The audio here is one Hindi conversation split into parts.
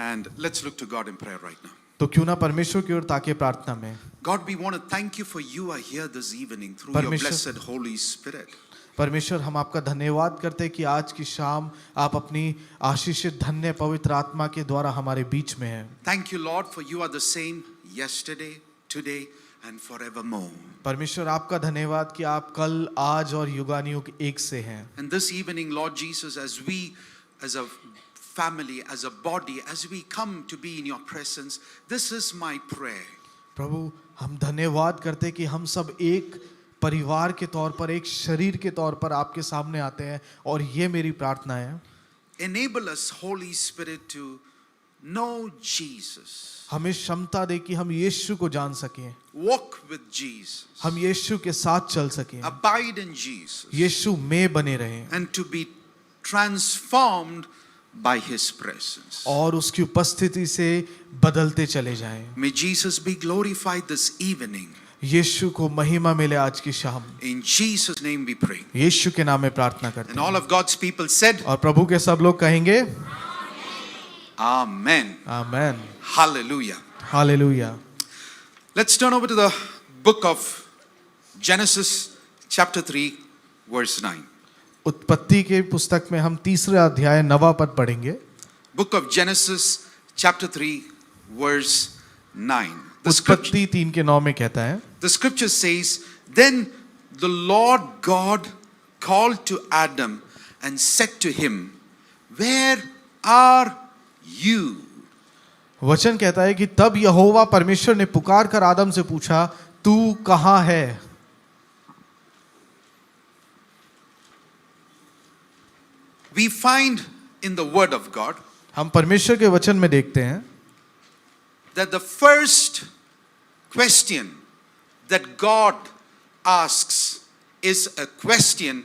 And let's look to God in prayer right now. तो क्यों ना परमेश्वर की ओर ताके प्रार्थना में। God, we want to thank you for you are here this evening through your blessed Holy Spirit. परमेश्वर हम आपका धन्यवाद करते हैं कि आज की शाम आप अपनी आशीषित धन्य पवित्र आत्मा के द्वारा हमारे बीच में हैं। Thank you, Lord, for you are the same yesterday, today, and forevermore. परमेश्वर आपका धन्यवाद कि आप कल, आज और युगानुयुग एक से हैं। And this evening, Lord Jesus, as we, as a family, as a body, as we come to be in your presence, this is my prayer. प्रभु, हम धन्यवाद करते हैं कि हम सब एक परिवार के तौर पर, एक शरीर के तौर पर आपके सामने आते हैं और ये मेरी प्रार्थना है। Enable us, Holy Spirit, to know Jesus. हमें क्षमता दे कि हम यीशु को जान सकें, Walk with Jesus. हम यीशु के साथ चल सकें, Abide in Jesus. यीशु में बने रहें And to be transformed by His presence. और उसकी उपस्थिति से बदलते चले जाएं। May Jesus be glorified this evening. यीशु को महिमा मिले आज की शाम। In Jesus' name we pray. यीशु के नाम में प्रार्थना करते And हैं all of God's people said, और प्रभु के सब लोग कहेंगे Amen. Amen, Hallelujah. Hallelujah. Let's turn over to the book of Genesis, chapter 3, verse 9. उत्पत्ति के पुस्तक में हम तीसरा अध्याय 9वां पद पढ़ेंगे। Book of Genesis, chapter 3, verse 9. The scripture, उत्पत्ति 3:9 में कहता है, the scripture says, Then the Lord God called to Adam and said to him, Where are you? वचन कहता है कि तब यहोवा परमेश्वर ने पुकार कर आदम से पूछा, तू कहाँ है? We find in the word of God हम परमेश्वर के वचन में देखते हैं that the first question that God asks is a question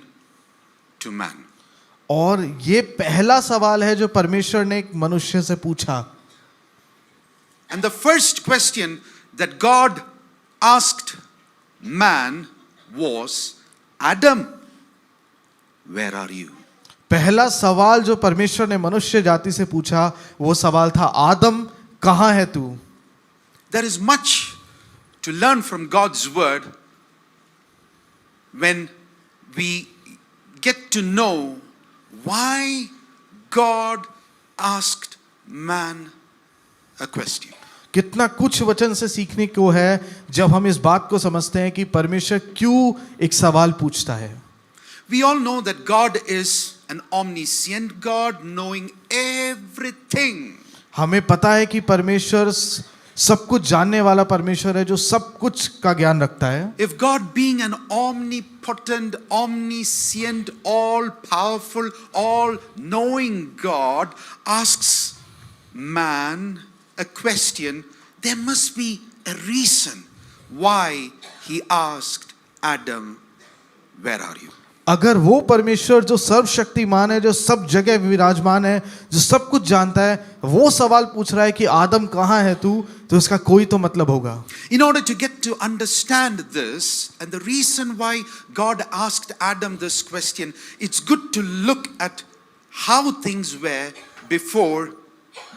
to man. और ये पहला सवाल है जो परमेश्वर ने एक मनुष्य से पूछा। And the first question that God asked man was, Adam, where are you? पहला सवाल जो परमेश्वर ने मनुष्य जाति से पूछा वो सवाल था, आदम कहाँ है तू? There is much to learn from God's word when we get to know why God asked man a question. कितना कुछ वचन से सीखने को है जब हम इस बात को समझते हैं कि परमेश्वर क्यों एक सवाल पूछता है। We all know that God is an omniscient God, knowing everything. हमें पता है कि परमेश्वर सब कुछ जानने वाला परमेश्वर है जो सब कुछ का ज्ञान रखता है। If God, being an omnipotent, omniscient, all-powerful, all-knowing God, asks man a question, there must be a reason why he asked Adam, where are you? अगर वो परमेश्वर जो सर्वशक्तिमान है, जो सब जगह विराजमान है, जो सब कुछ जानता है, वो सवाल पूछ रहा है कि आदम कहाँ है तू, तो इसका कोई तो मतलब होगा। In order to get to understand this and the reason why God asked Adam this question, it's good to look at how things were before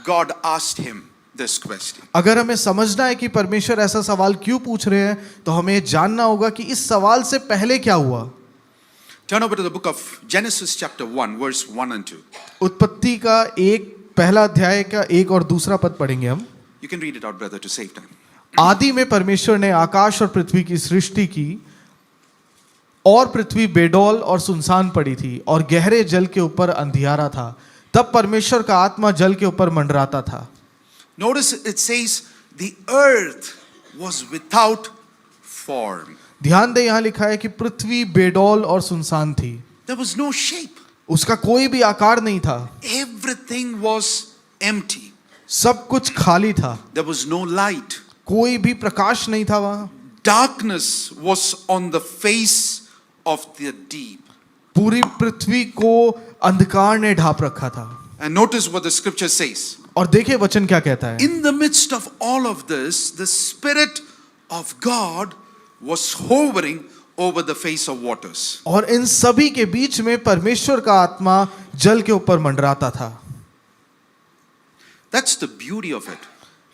God asked him this question. अगर हमें समझना है कि परमेश्वर ऐसा सवाल क्यों पूछ रहे हैं, तो हमें जानना होगा कि इस सवाल से पहले क्या हुआ। Turn over to the book of Genesis chapter 1 verse 1 and 2. उत्पत्ति का पहला अध्याय का 1 और दूसरा पद पढ़ेंगे हम। You can read it out, brother, to save time. आदि में परमेश्वर ने आकाश और पृथ्वी की सृष्टि की और पृथ्वी बेडौल और सुनसान पड़ी थी और गहरे जल के ऊपर अंधियारा था। तब परमेश्वर का आत्मा जल के ऊपर मंडराता था। Notice it says the earth was without form. ध्यान दे, यहाँ लिखा है कि पृथ्वी बेडौल और सुनसान थी। There was no shape. उसका कोई भी आकार नहीं था। Everything was empty. सब कुछ खाली था। There was no light. कोई भी प्रकाश नहीं था वहाँ। Darkness was on the face of the deep. पूरी पृथ्वी को अंधकार ने ढांप रखा था। And notice what the scripture says. और देखिए वचन क्या कहता है। In the midst of all of this, the Spirit of God was hovering over the face of waters. और इन सभी के बीच में परमेश्वर का आत्मा जल के ऊपर मंडराता था। That's the beauty of it.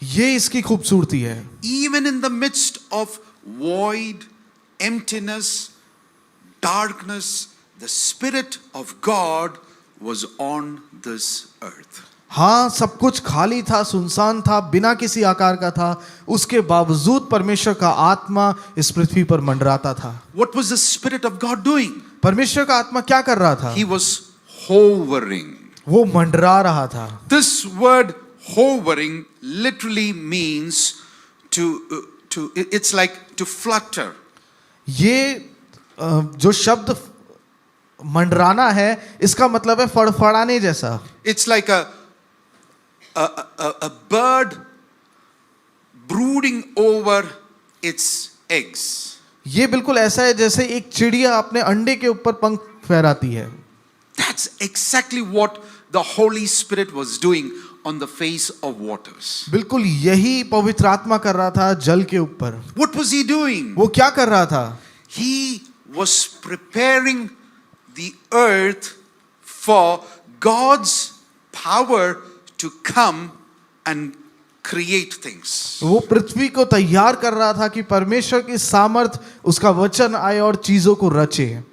ये इसकी खूबसूरती है. Even in the midst of void, emptiness, darkness, the Spirit of God was on this earth. हाँ, सब कुछ खाली था, सुनसान था, बिना किसी आकार का था. उसके बावजूद परमेश्वर का आत्मा इस पृथ्वी पर मंडराता था. What was the Spirit of God doing? परमेश्वर का आत्मा क्या कर रहा था? He was hovering. वो मंडरा रहा था. This word hovering literally means it's like to flutter. ये जो शब्द मंडराना है, इसका मतलब है फड़फड़ाने जैसा. It's like a bird brooding over its eggs. ये बिल्कुल ऐसा है जैसे एक चिड़िया अपने अंडे के ऊपर पंख फहराती है. That's exactly what the Holy Spirit was doing on the face of waters. बिल्कुल यही पवित्र आत्मा कर रहा था जल के ऊपर. What was he doing? वो क्या कर रहा था? He was preparing the earth for God's power to come and create things. वो पृथ्वी को तैयार कर रहा था कि परमेश्वर की सामर्थ, उसका वचन आए और चीजों को रचे.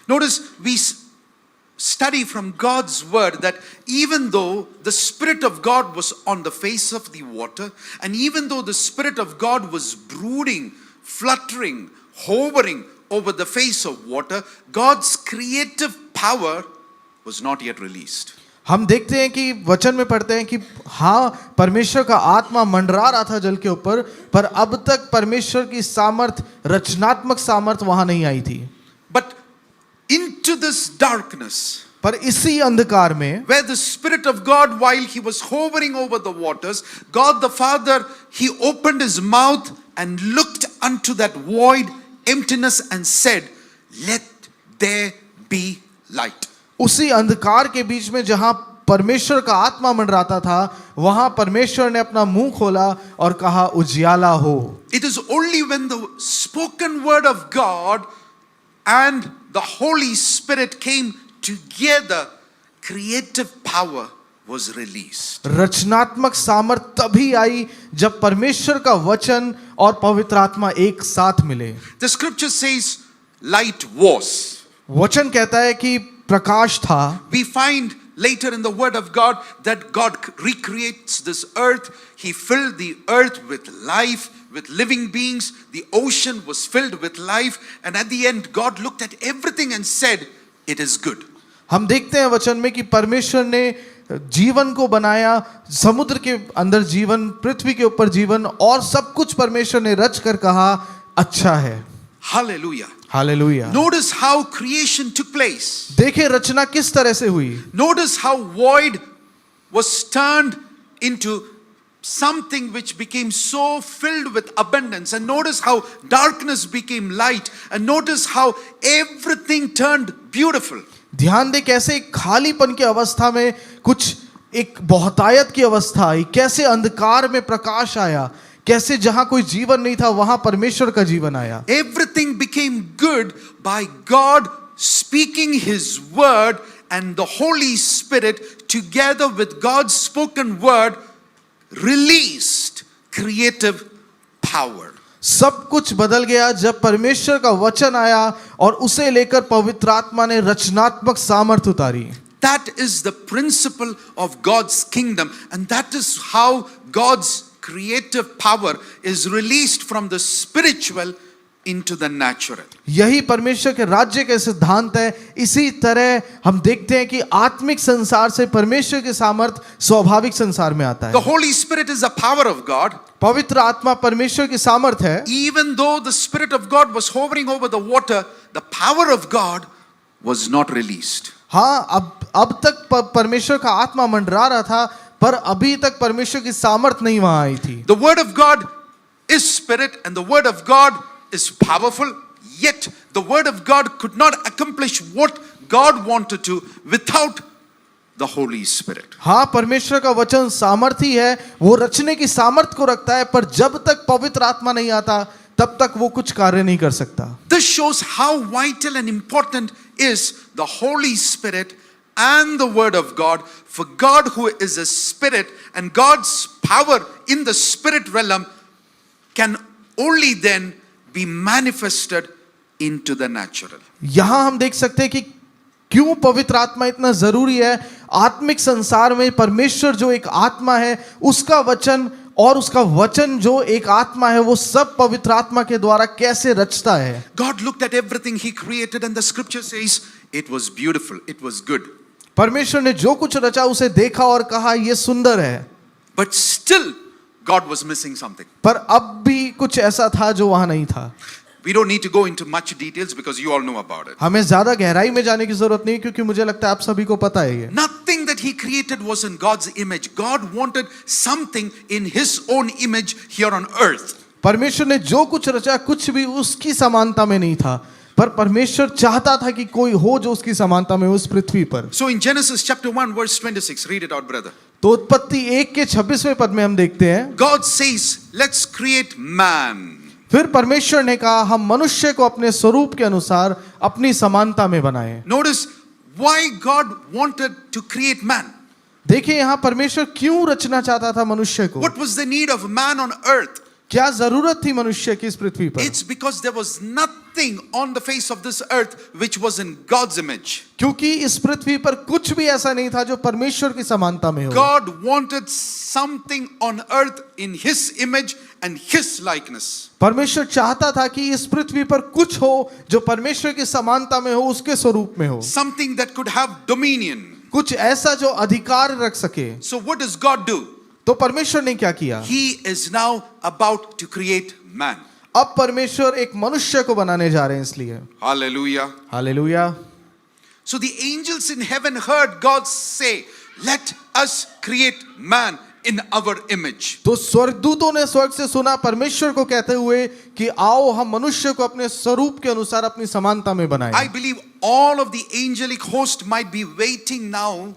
Notice we study from God's word that even though the Spirit of God was on the face of the water, and even though the Spirit of God was brooding, fluttering, hovering over the face of water, God's creative power was not yet released. हम देखते हैं कि वचन में पढ़ते हैं कि हाँ, परमेश्वर का आत्मा मंडरा रहा था जल के ऊपर, पर अब तक परमेश्वर की सामर्थ, रचनात्मक सामर्थ वहां नहीं आई थी. But into this darkness, पर इसी अंधकार में, where the Spirit of God, while he was hovering over the waters, God the Father, he opened his mouth and looked unto that void, emptiness, and said, let there be light. उसी अंधकार के बीच में जहां परमेश्वर का आत्मा मंडराता था, वहां परमेश्वर ने अपना मुंह खोला और कहा उजियाला हो. It is only when the spoken word of God and the Holy Spirit came together, creative power was released. रचनात्मक सामर्थ तभी आई जब परमेश्वर का वचन और पवित्र आत्मा एक साथ मिले. The scripture says light was. वचन कहता है कि प्रकाश था. We find later in the word of God that God recreates this earth. He filled the earth with life, with living beings. The ocean was filled with life, and at the end God looked at everything and said, it is good. हम देखते हैं वचन में कि परमेश्वर ने जीवन को बनाया, समुद्र के अंदर जीवन, पृथ्वी के ऊपर जीवन, और सब कुछ परमेश्वर ने रच कर कहा अच्छा है. Hallelujah. Hallelujah. Notice how creation took place. देखे रचना किस तरह से हुई. Notice how void was turned into something which became so filled with abundance, and notice how darkness became light, and notice how everything turned beautiful. ध्यान दे कैसे खालीपन की अवस्था में कुछ एक बहुतायत की अवस्था आई, कैसे अंधकार में प्रकाश आया, कैसे जहां कोई जीवन नहीं था वहां परमेश्वर का जीवन आया. Everything became good by God speaking his word, and the Holy Spirit together with God's spoken word released creative power. सब कुछ बदल गया जब परमेश्वर का वचन आया और उसे लेकर पवित्र आत्मा ने रचनात्मक सामर्थ उतारी. That is the principle of God's kingdom, and that is how God's creative power is released from the spiritual into the natural. यही परमेश्वर के राज्य के सिद्धांत है. इसी तरह हम देखते हैं कि आत्मिक संसार से परमेश्वर के सामर्थ स्वाभाविक संसार में आता The है. Holy Spirit is the power of God. पवित्र आत्मा परमेश्वर की सामर्थ है. Even though the Spirit of God was hovering over the water, the power of God was not released. हाँ, अब तक परमेश्वर का आत्मा मंडरा रहा था, पर अभी तक परमेश्वर की सामर्थ नहीं वहां आई थी. The word of God is spirit, and the word of God is powerful, yet the word of God could not accomplish what God wanted to without the Holy Spirit. हाँ, परमेश्वर का वचन सामर्थी है, वो रचने की सामर्थ को रखता है, पर जब तक पवित्र आत्मा नहीं आता तब तक वो कुछ कार्य नहीं कर सकता. This shows how vital and important is the Holy Spirit and the word of God. For God, who is a spirit, and God's power in the spirit realm can only then be manifested into the natural. यहां हम देख सकते हैं कि क्यों पवित्र आत्मा इतना जरूरी है। आत्मिक संसार में परमेश्वर जो एक आत्मा है, उसका वचन और उसका वचन जो एक आत्मा है, वो सब पवित्र आत्मा के द्वारा कैसे रचता है। God looked at everything he created, and the scripture says it was beautiful, it was good. परमेश्वर ने जो कुछ रचा उसे देखा और कहा ये सुंदर है, But still, God was missing something. पर अब भी कुछ ऐसा था जो वहां नहीं था। We don't need to go into much details because you all know about it. हमें ज्यादा गहराई में जाने की जरूरत नहीं, क्योंकि मुझे लगता है आप सभी को पता है ये। Nothing that he created was in God's image. God wanted something in his own image here on earth. परमेश्वर ने जो कुछ रचा कुछ भी उसकी समानता में नहीं था, पर परमेश्वर चाहता था कि कोई हो जो उसकी समानता में हो उस पृथ्वी पर। So in Genesis chapter 1 verse 26, read it out, brother. तो उत्पत्ति 1 के 26वें पद में हम देखते हैं, God says, let's create man. फिर परमेश्वर ने कहा हम मनुष्य को अपने स्वरूप के अनुसार अपनी समानता में बनाए। Notice why God wanted to create man. देखिए यहाँ परमेश्वर क्यों रचना चाहता था मनुष्य को। What was the need of man on earth? क्या जरूरत थी मनुष्य की इस पृथ्वी पर? It's because there was nothing on the face of this earth which was in God's image. क्योंकि इस पृथ्वी पर कुछ भी ऐसा नहीं था जो परमेश्वर की समानता में हो। God wanted something on earth in his image and his likeness. परमेश्वर चाहता था कि इस पृथ्वी पर कुछ हो जो परमेश्वर की समानता में हो, उसके स्वरूप में हो, Something that could have dominion. कुछ ऐसा जो अधिकार रख सके। So what does God do? तो परमेश्वर ने क्या किया? He is now about to create man. अब परमेश्वर एक मनुष्य को बनाने जा रहे हैं, इसलिए Hallelujah. Hallelujah. So the angels in heaven heard God say, let us create man in our image. तो स्वर्गदूतों ने स्वर्ग से सुना परमेश्वर को कहते हुए कि आओ हम मनुष्य को अपने स्वरूप के अनुसार अपनी समानता में बनाएं। I believe all of the angelic host might be waiting now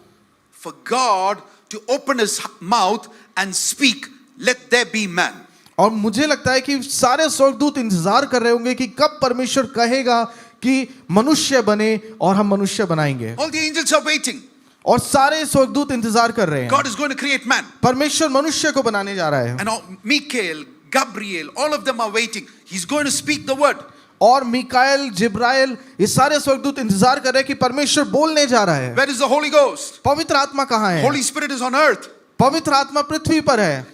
for God to open his mouth and speak, let there be man. और मुझे लगता है कि सारे स्वर्गदूत इंतजार कर रहे होंगे कि कब परमेश्वर कहेगा कि मनुष्य बने और हम मनुष्य बनाएंगे। All the angels are waiting. और सारे स्वर्गदूत इंतजार कर रहे हैं। God is going to create man. परमेश्वर मनुष्य को बनाने जा रहा है। And all, Michael, Gabriel, all of them are waiting. He's going to speak the word. और मिकाएल, जिब्राइल, ये सारे स्वर्गदूत इंतजार कर रहे हैं कि परमेश्वर बोलने जा रहा है। Where is the Holy Ghost? पवित्र आत्मा कहाँ है? Holy Spirit is on earth. पवित्र आत्मा पृथ्वी पर है।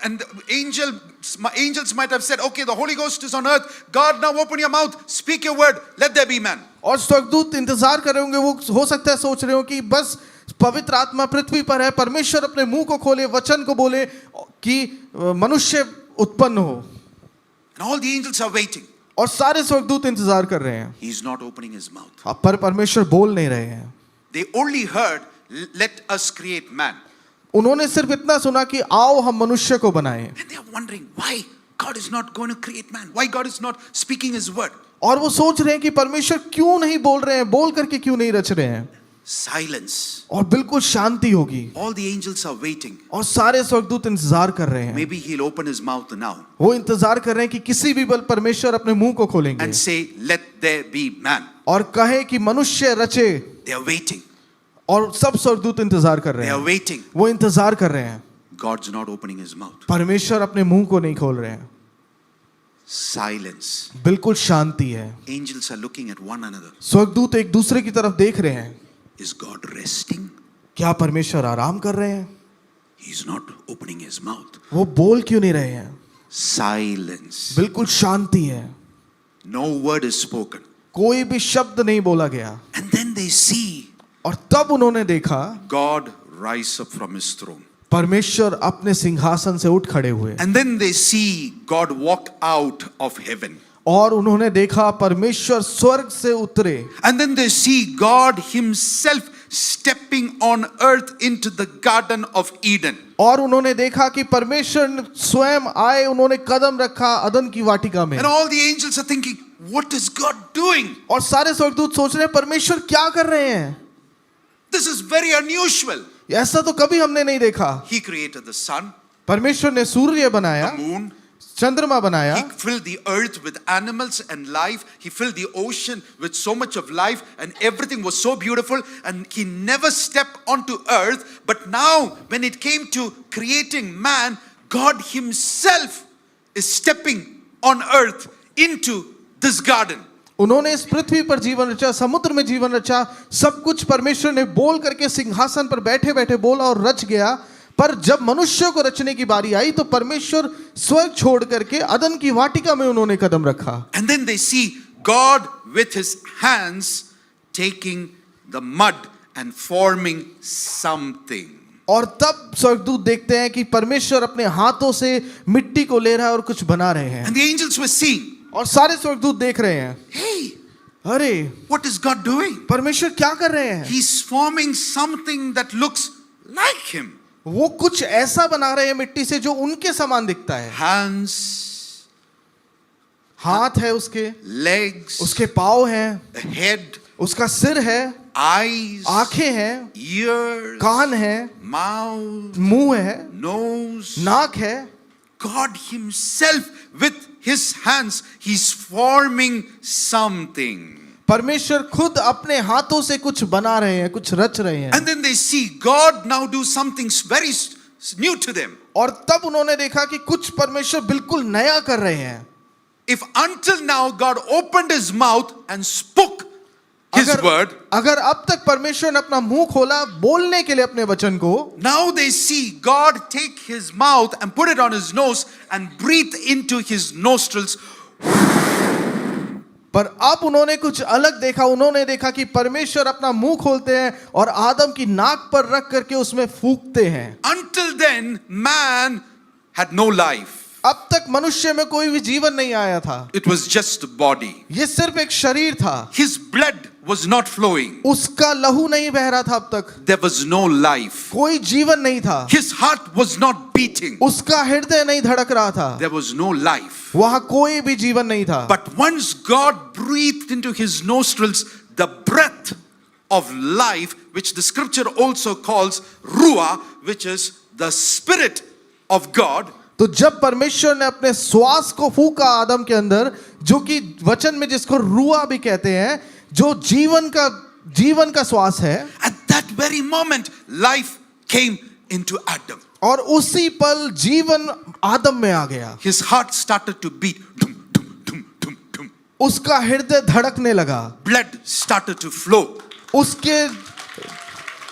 And angels might have said, okay, the Holy Ghost is on earth. God, now open your mouth, speak your word, let there be man. और स्वर्गदूत इंतजार कर रहे होंगे, वो हो सकता है सोच रहे हो कि बस पवित्र आत्मा पृथ्वी पर है, परमेश्वर अपने मुंह को खोले, वचन को बोले कि मनुष्य उत्पन्न हो। And all the angels are waiting. और सारे स्वर्गदूत इंतजार कर रहे हैं, He's not opening his mouth. पर परमेश्वर बोल नहीं रहे हैं। They only heard, let us create man. उन्होंने सिर्फ इतना सुना कि आओ हम मनुष्य को बनाएं। And they're wondering why God is not going to create man. Why God is not speaking his word. और वो सोच रहे हैं कि परमेश्वर क्यों नहीं बोल रहे हैं, बोल करके क्यों नहीं रच रहे हैं। Silence. और बिल्कुल शांति होगी। All the angels are waiting. और सारे स्वर्गदूत इंतजार कर रहे हैं। Maybe he'll open his mouth now वो इंतजार कर रहे हैं कि किसी भी बल परमेश्वर अपने मुंह को खोलेंगे and say, let there be man. और कहे कि मनुष्य रचे। They are waiting. और सब स्वर्गदूत इंतजार कर रहे They are हैं, waiting. वो इंतजार कर रहे हैं। God's not opening his mouth. परमेश्वर अपने मुंह को नहीं खोल रहे हैं। Silence. बिल्कुल शांति है। Angels are looking at one another. स्वर्गदूत एक दूसरे की तरफ देख रहे हैं। Is God resting? क्या परमेश्वर आराम कर रहे हैं? He's not opening his mouth. वो बोल क्यों नहीं रहे हैं? Silence. बिल्कुल शांति है, No word is spoken. कोई भी शब्द नहीं बोला गया। And then they see और तब उन्होंने देखा God rise up from his throne. परमेश्वर अपने सिंहासन से उठ खड़े हुए। And then they see God walk out of heaven. और उन्होंने देखा परमेश्वर स्वर्ग से उतरे। And then they see God himself stepping on earth into the garden of Eden. और उन्होंने देखा कि परमेश्वर स्वयं आए, उन्होंने कदम रखा अदन की वाटिका में। And all the angels are thinking, what is God doing? और सारे स्वर्गदूत सोच रहे हैं परमेश्वर क्या कर रहे हैं? This is very unusual. ऐसा तो कभी हमने नहीं देखा। He created the sun, परमेश्वर ने सूर्य बनाया, the moon, चंद्रमा बनाया, He filled the earth with animals and life. He filled the ocean with so much of life, and everything was so beautiful. And he never stepped onto earth. But now, when it came to creating man, God Himself is stepping on earth into this garden. उन्होंने इस पृथ्वी पर जीवन रचा, समुद्र में जीवन रचा, सब कुछ परमेश्वर ने बोल करके सिंहासन पर बैठे बैठे बोला और रच गया। पर जब मनुष्य को रचने की बारी आई तो परमेश्वर स्वर्ग छोड़ करके अदन की वाटिका में उन्होंने कदम रखा। And then they see God with His hands taking the mud and forming something. और तब स्वर्गदूत देखते हैं कि परमेश्वर अपने हाथों से मिट्टी को ले रहा है और कुछ बना रहे हैं। And the angels were seeing, और सारे स्वर्गदूत देख रहे हैं, hey, अरे what is God doing? परमेश्वर क्या कर रहे हैं? He's forming something that looks like Him. वो कुछ ऐसा बना रहे हैं मिट्टी से जो उनके समान दिखता है। Hands, हाथ है उसके, legs, उसके पाँव हैं, a head, उसका सिर है, eyes, आंखें हैं, ears, कान है, mouth, मुंह है, nose. नाक है। God Himself with His hands, He's forming something. परमेश्वर खुद अपने हाथों से कुछ बना रहे हैं, कुछ रच रहे हैं। And then they see God now do something very new to them. और तब उन्होंने देखा कि कुछ परमेश्वर बिल्कुल नया कर रहे हैं। If until now God opened His mouth and spoke His word, अगर अब तक परमेश्वर ने अपना मुंह खोला बोलने के लिए अपने वचन को, now they see God take His mouth and put it on His nose and breathe into His nostrils. पर अब उन्होंने कुछ अलग देखा। उन्होंने देखा कि परमेश्वर अपना मुंह खोलते हैं और आदम की नाक पर रख करके उसमें फूंकते हैं। Until then, man had no life. अब तक मनुष्य में कोई भी जीवन नहीं आया था, It was just a body. ये सिर्फ एक शरीर था। His blood was not flowing. उसका लहू नहीं बह रहा था, अब तक There was no life. कोई जीवन नहीं था, His heart was not beating. उसका हृदय नहीं धड़क रहा था, There was no life. वहां कोई भी जीवन नहीं था। But once God breathed into his nostrils the breath of life, which the scripture also calls Ruah, which is the Spirit of God, तो जब परमेश्वर ने अपने श्वास को फूका आदम के अंदर, जो कि वचन में जिसको रुआ भी कहते हैं, जो जीवन का श्वास है, at that very moment life came into Adam. और उसी पल जीवन आदम में आ गया। His heart started to beat. Dum, dum, dum, dum, dum. उसका हृदय धड़कने लगा, Blood started to flow.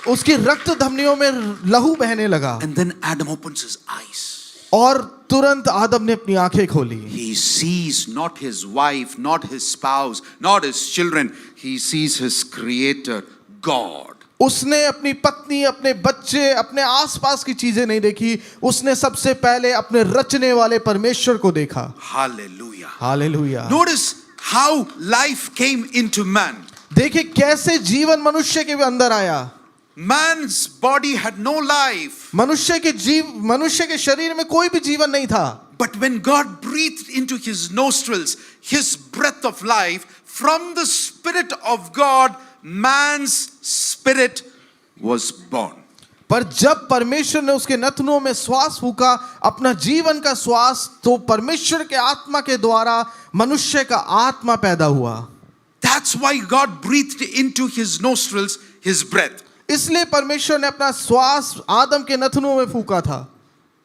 उसकी रक्त धमनियों में लहू बहने लगा। And then Adam opens his eyes. और तुरंत आदम ने अपनी आंखें खोली। He sees not his wife, not his spouse, not his children. He sees his creator, God. उसने अपनी पत्नी, अपने बच्चे, अपने आसपास की चीजें नहीं देखी, उसने सबसे पहले अपने रचने वाले परमेश्वर को देखा। Hallelujah. Hallelujah. Notice how life came into man. देखिए कैसे जीवन मनुष्य के अंदर आया। Man's body had no life. मनुष्य के शरीर में कोई भी जीवन नहीं था। But when God breathed into his nostrils his breath of life, from the Spirit of God, man's spirit was born. पर जब परमेश्वर ने उसके नथनों में श्वास फूका, अपना जीवन का श्वास, तो परमेश्वर के आत्मा के द्वारा मनुष्य का आत्मा पैदा हुआ। That's why God breathed into his nostrils his breath. इसलिए परमेश्वर ने अपना श्वास आदम के नथनों में फूका था।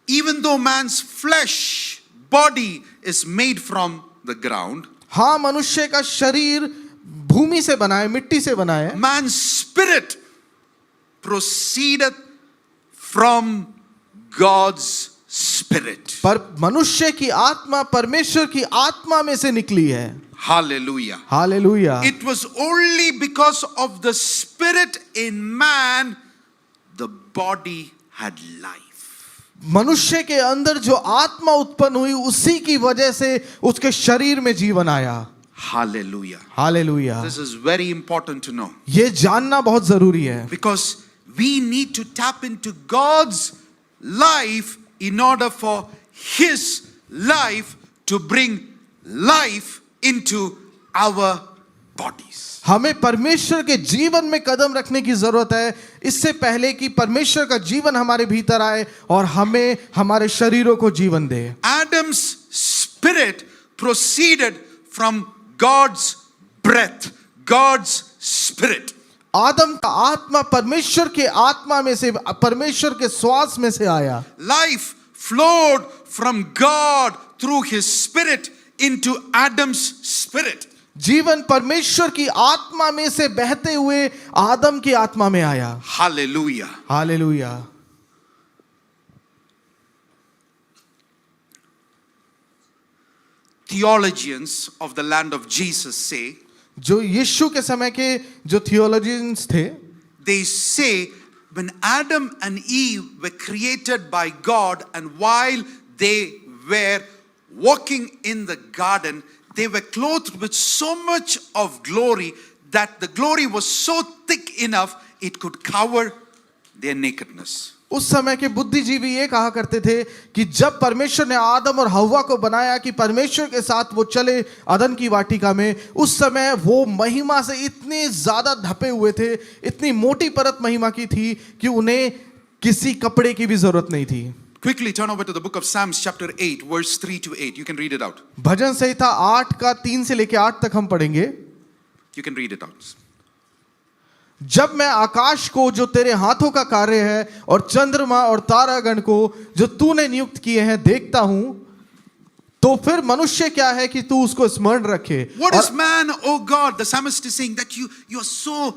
Even though man's flesh body is made from the ground, हाँ, मनुष्य का शरीर भूमि से बना है, मिट्टी से बना है, man's spirit proceeded from God's spirit. पर मनुष्य की आत्मा परमेश्वर की आत्मा में से निकली है। Hallelujah. Hallelujah. It was only because of the spirit in man the body had life. मनुष्य के अंदर जो आत्मा उत्पन्न हुई, उसी की वजह से उसके शरीर में जीवन आया। Hallelujah. Hallelujah. This is very important to know, ये जानना बहुत जरूरी है, because we need to tap into God's life in order for his life to bring life into our bodies. हमें परमेश्वर के जीवन में कदम रखने की जरूरत है, इससे पहले कि परमेश्वर का जीवन हमारे भीतर आए और हमें हमारे शरीरों को जीवन दे। Adam's spirit proceeded from God's breath, God's spirit. आदम का आत्मा परमेश्वर के आत्मा में से, परमेश्वर के श्वास में से आया. Life flowed from God through his spirit into Adam's spirit. जीवन परमेश्वर की आत्मा में से बहते हुए आदम की आत्मा में आया. Hallelujah. Hallelujah. Theologians of the land of Jesus say, जो यीशु के समय के जो थियोलॉजियंस थे, they say when Adam and Eve were created by God and while they were walking in the garden, they were clothed with so much of glory that the glory was so thick enough it could cover their nakedness. उस समय के बुद्धिजीवी ये कहा करते थे कि जब परमेश्वर ने आदम और हव्वा को बनाया कि परमेश्वर के साथ वो चले अदन की वाटिका में, उस समय वो महिमा से इतने ज्यादा ढपे हुए थे, इतनी मोटी परत महिमा की थी कि उन्हें किसी कपड़े की भी जरूरत नहीं थी. Quickly turn over to the book of Psalms chapter 8 verse 3 to 8. You can read it out. भजन संहिता 8 का 3 से लेकर 8 तक हम पढ़ेंगे. You can read it out. जब मैं आकाश को जो तेरे हाथों का कार्य है और चंद्रमा और तारागण को जो तूने नियुक्त किए हैं देखता हूं, तो फिर मनुष्य क्या है कि तू उसको स्मरण रखे. What is man, oh God? The psalmist is saying that you are so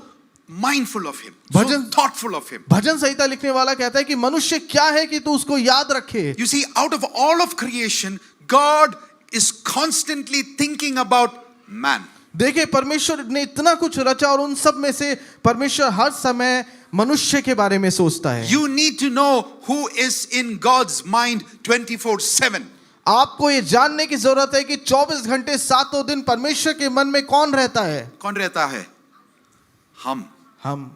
mindful of him, so Bhajan- thoughtful of him. भजन संहिता लिखने वाला कहता है कि मनुष्य क्या है कि तू उसको याद रखे. You see, out of all of creation, God is constantly thinking about man. देखिए, परमेश्वर ने इतना कुछ रचा और उन सब में से परमेश्वर हर समय मनुष्य के बारे में सोचता है. You need to know who is in God's mind 24/7. आपको ये जानने की जरूरत है कि 24 घंटे सातों दिन परमेश्वर के मन में कौन रहता है. कौन रहता है? हम. हम.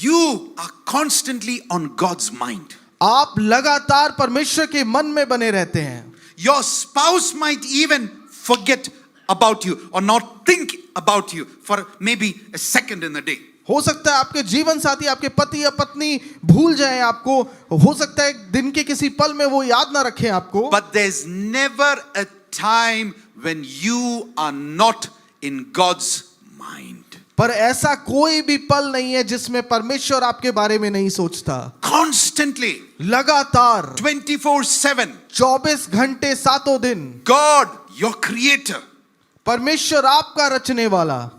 You are constantly on God's mind. आप लगातार परमेश्वर के मन में बने रहते हैं. Your spouse might even forget about you or not think about you for maybe a second in a day. हो सकता है आपके जीवन साथी, आपके पति या पत्नी भूल जाएं आपको. हो सकता है दिन के किसी पल में वो याद ना रखें आपको. But there's never a time when you are not in God's mind. पर ऐसा कोई भी पल नहीं है जिसमें परमेश्वर आपके बारे में नहीं सोचता. Constantly, लगातार 24/7, 24 घंटे सातों दिन God, your creator, परमेश्वर आपका रचने वाला,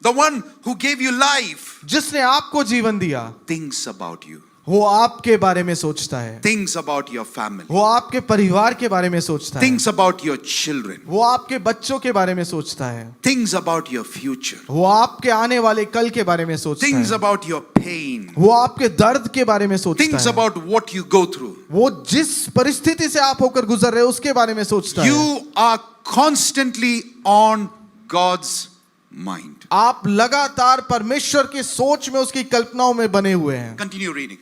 the one who gave you life, जिसने आपको जीवन दिया, thinks about you, वो आपके बारे में सोचता है. thinks about your family, वो आपके परिवार के बारे में सोचता है. thinks about your children, वो आपके बच्चों के बारे में सोचता है. thinks about your future, वो आपके आने वाले कल के बारे में सोचता thinks है. about your pain, वो आपके दर्द के बारे में सोचता thinks है. about what you go through. वो जिस परिस्थिति से आप होकर गुजर रहे हो उसके बारे में सोचता है. You are constantly on God's mind. आप लगातार परमेश्वर की सोच में, उसकी कल्पनाओं में बने हुए हैं. Continue reading.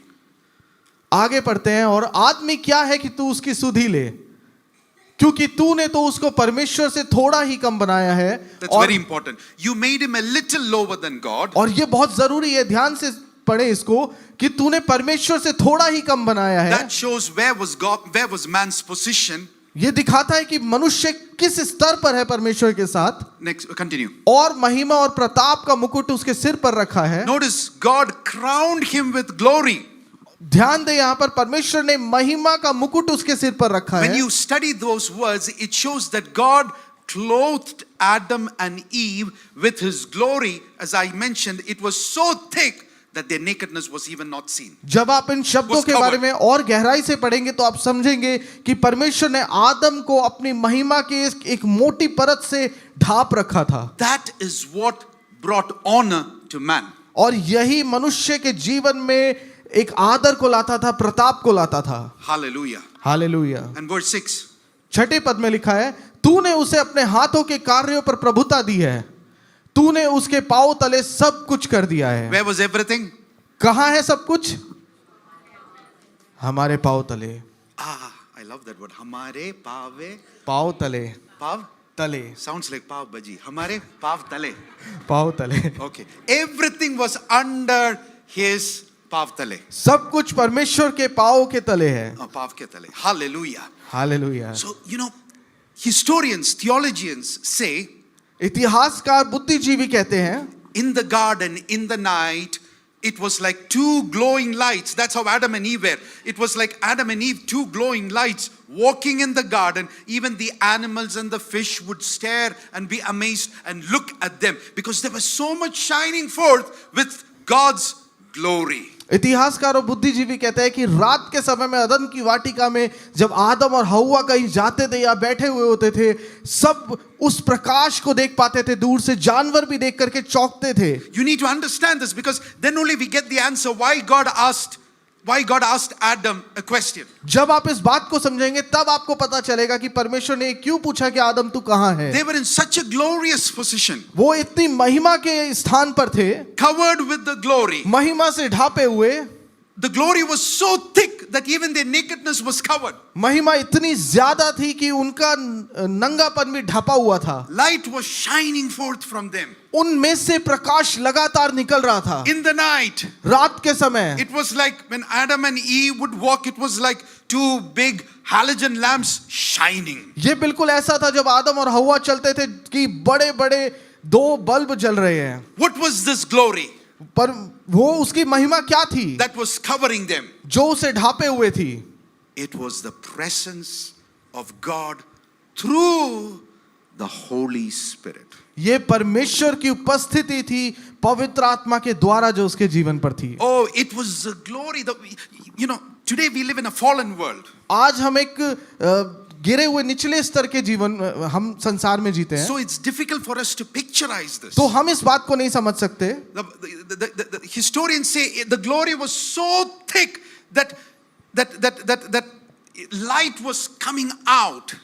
आगे पढ़ते हैं. और आदमी क्या है कि तू उसकी सुधि ले, क्योंकि तूने तो उसको परमेश्वर से थोड़ा ही कम बनाया है. That's very important. You made him a little lower than God. और ये बहुत जरूरी है, ध्यान से पढ़े इसको, कि तूने परमेश्वर से थोड़ा ही कम बनाया है. That shows where was God, where was man's position. ये दिखाता है कि मनुष्य किस स्तर पर है परमेश्वर के साथ. Next, continue. और महिमा और प्रताप का मुकुट उसके सिर पर रखा है. Notice God crowned him with glory. ध्यान दे, यहां पर परमेश्वर ने महिमा का मुकुट उसके सिर पर रखा When है. you study those words, it shows that God clothed Adam and Eve with his glory. As I mentioned, it was so thick that their nakedness was even not seen. जब आप इन शब्दों के बारे में और गहराई से पढ़ेंगे तो आप समझेंगे कि परमेश्वर ने आदम को अपनी महिमा के एक मोटी परत से ढांप रखा था. That is what brought honor to man. और यही मनुष्य के जीवन में एक आदर को लाता था, प्रताप को लाता था. Hallelujah. हालेलुया. And verse 6. 6 पद में लिखा है, तूने उसे अपने हाथों के कार्यों पर प्रभुता दी है, तूने उसके पांव तले सब कुछ कर दिया है. Where was everything? कहां है सब कुछ? हमारे पांव तले. I love that word. हमारे पावे पांव तले. पाव तले. sounds like पाव बजी. हमारे पाव तले. पांव तले. Okay. Everything was under his पाव तले. सब कुछ परमेश्वर के पांव के तले है. पाव के तले. Hallelujah. Hallelujah. So, you know, Historians, theologians say, इतिहासकार बुद्धिजीवी कहते हैं in the garden, in the night, it was like two glowing lights. That's how Adam and Eve were. It was like Adam and Eve, two glowing lights walking in the garden. Even the animals and the fish would stare and be amazed and look at them because there was so much shining forth with God's glory. इतिहासकार और बुद्धिजीवी कहते हैं कि रात के समय में अदन की वाटिका में जब आदम और हव्वा कहीं जाते थे या बैठे हुए होते थे, सब उस प्रकाश को देख पाते थे, दूर से जानवर भी देख करके चौंकते थे. You need to understand this because then only we get the answer why God asked Adam a question. जब आप इस बात को समझेंगे तब आपको पता चलेगा कि परमेश्वर ने क्यों पूछा कि आदम तू कहाँ है. They were in such a glorious position, वो इतनी महिमा के स्थान पर थे, covered with the glory. महिमा से ढापे हुए. The glory was so thick that even their nakedness was covered. महिमा इतनी ज्यादा थी कि उनका नंगापन भी ढपा हुआ था. Light was shining forth from them. उनमें से प्रकाश लगातार निकल रहा था. In the night, रात के समय it was like when Adam and Eve would walk, it was like two big halogen lamps shining. ये बिल्कुल ऐसा था जब आदम और हव्वा चलते थे कि बड़े बड़े दो बल्ब जल रहे हैं. What was this glory पर वो उसकी महिमा क्या थी that was covering them? जो उसे ढापे हुए थी? It was the presence of God through the Holy Spirit. ये परमेश्वर की उपस्थिति थी पवित्र आत्मा के द्वारा जो उसके जीवन पर थी. Oh, it was the glory that today we live in a fallen world. आज हम एक गिरे हुए निचले स्तर के जीवन हम संसार में जीते हैं. So it's difficult for us to picturize this. तो हम इस बात को नहीं समझ सकते. The historians say the glory was so thick that light was coming out.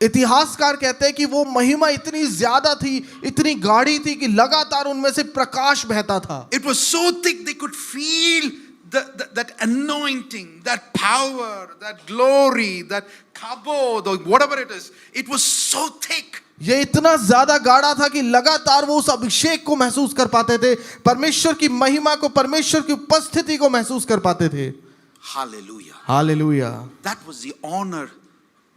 इतिहासकार कहते हैं कि वो महिमा इतनी ज्यादा थी, इतनी गाढ़ी थी कि लगातार उनमें से प्रकाश बहता था. It was so thick they could feel that anointing, that power, that glory, that kabod or whatever it is. It was so thick. ये इतना ज्यादा गाढ़ा था कि लगातार वो उस अभिषेक को महसूस कर पाते थे, परमेश्वर की महिमा को, परमेश्वर की उपस्थिति को महसूस कर पाते थे. Hallelujah. Hallelujah. That was the honor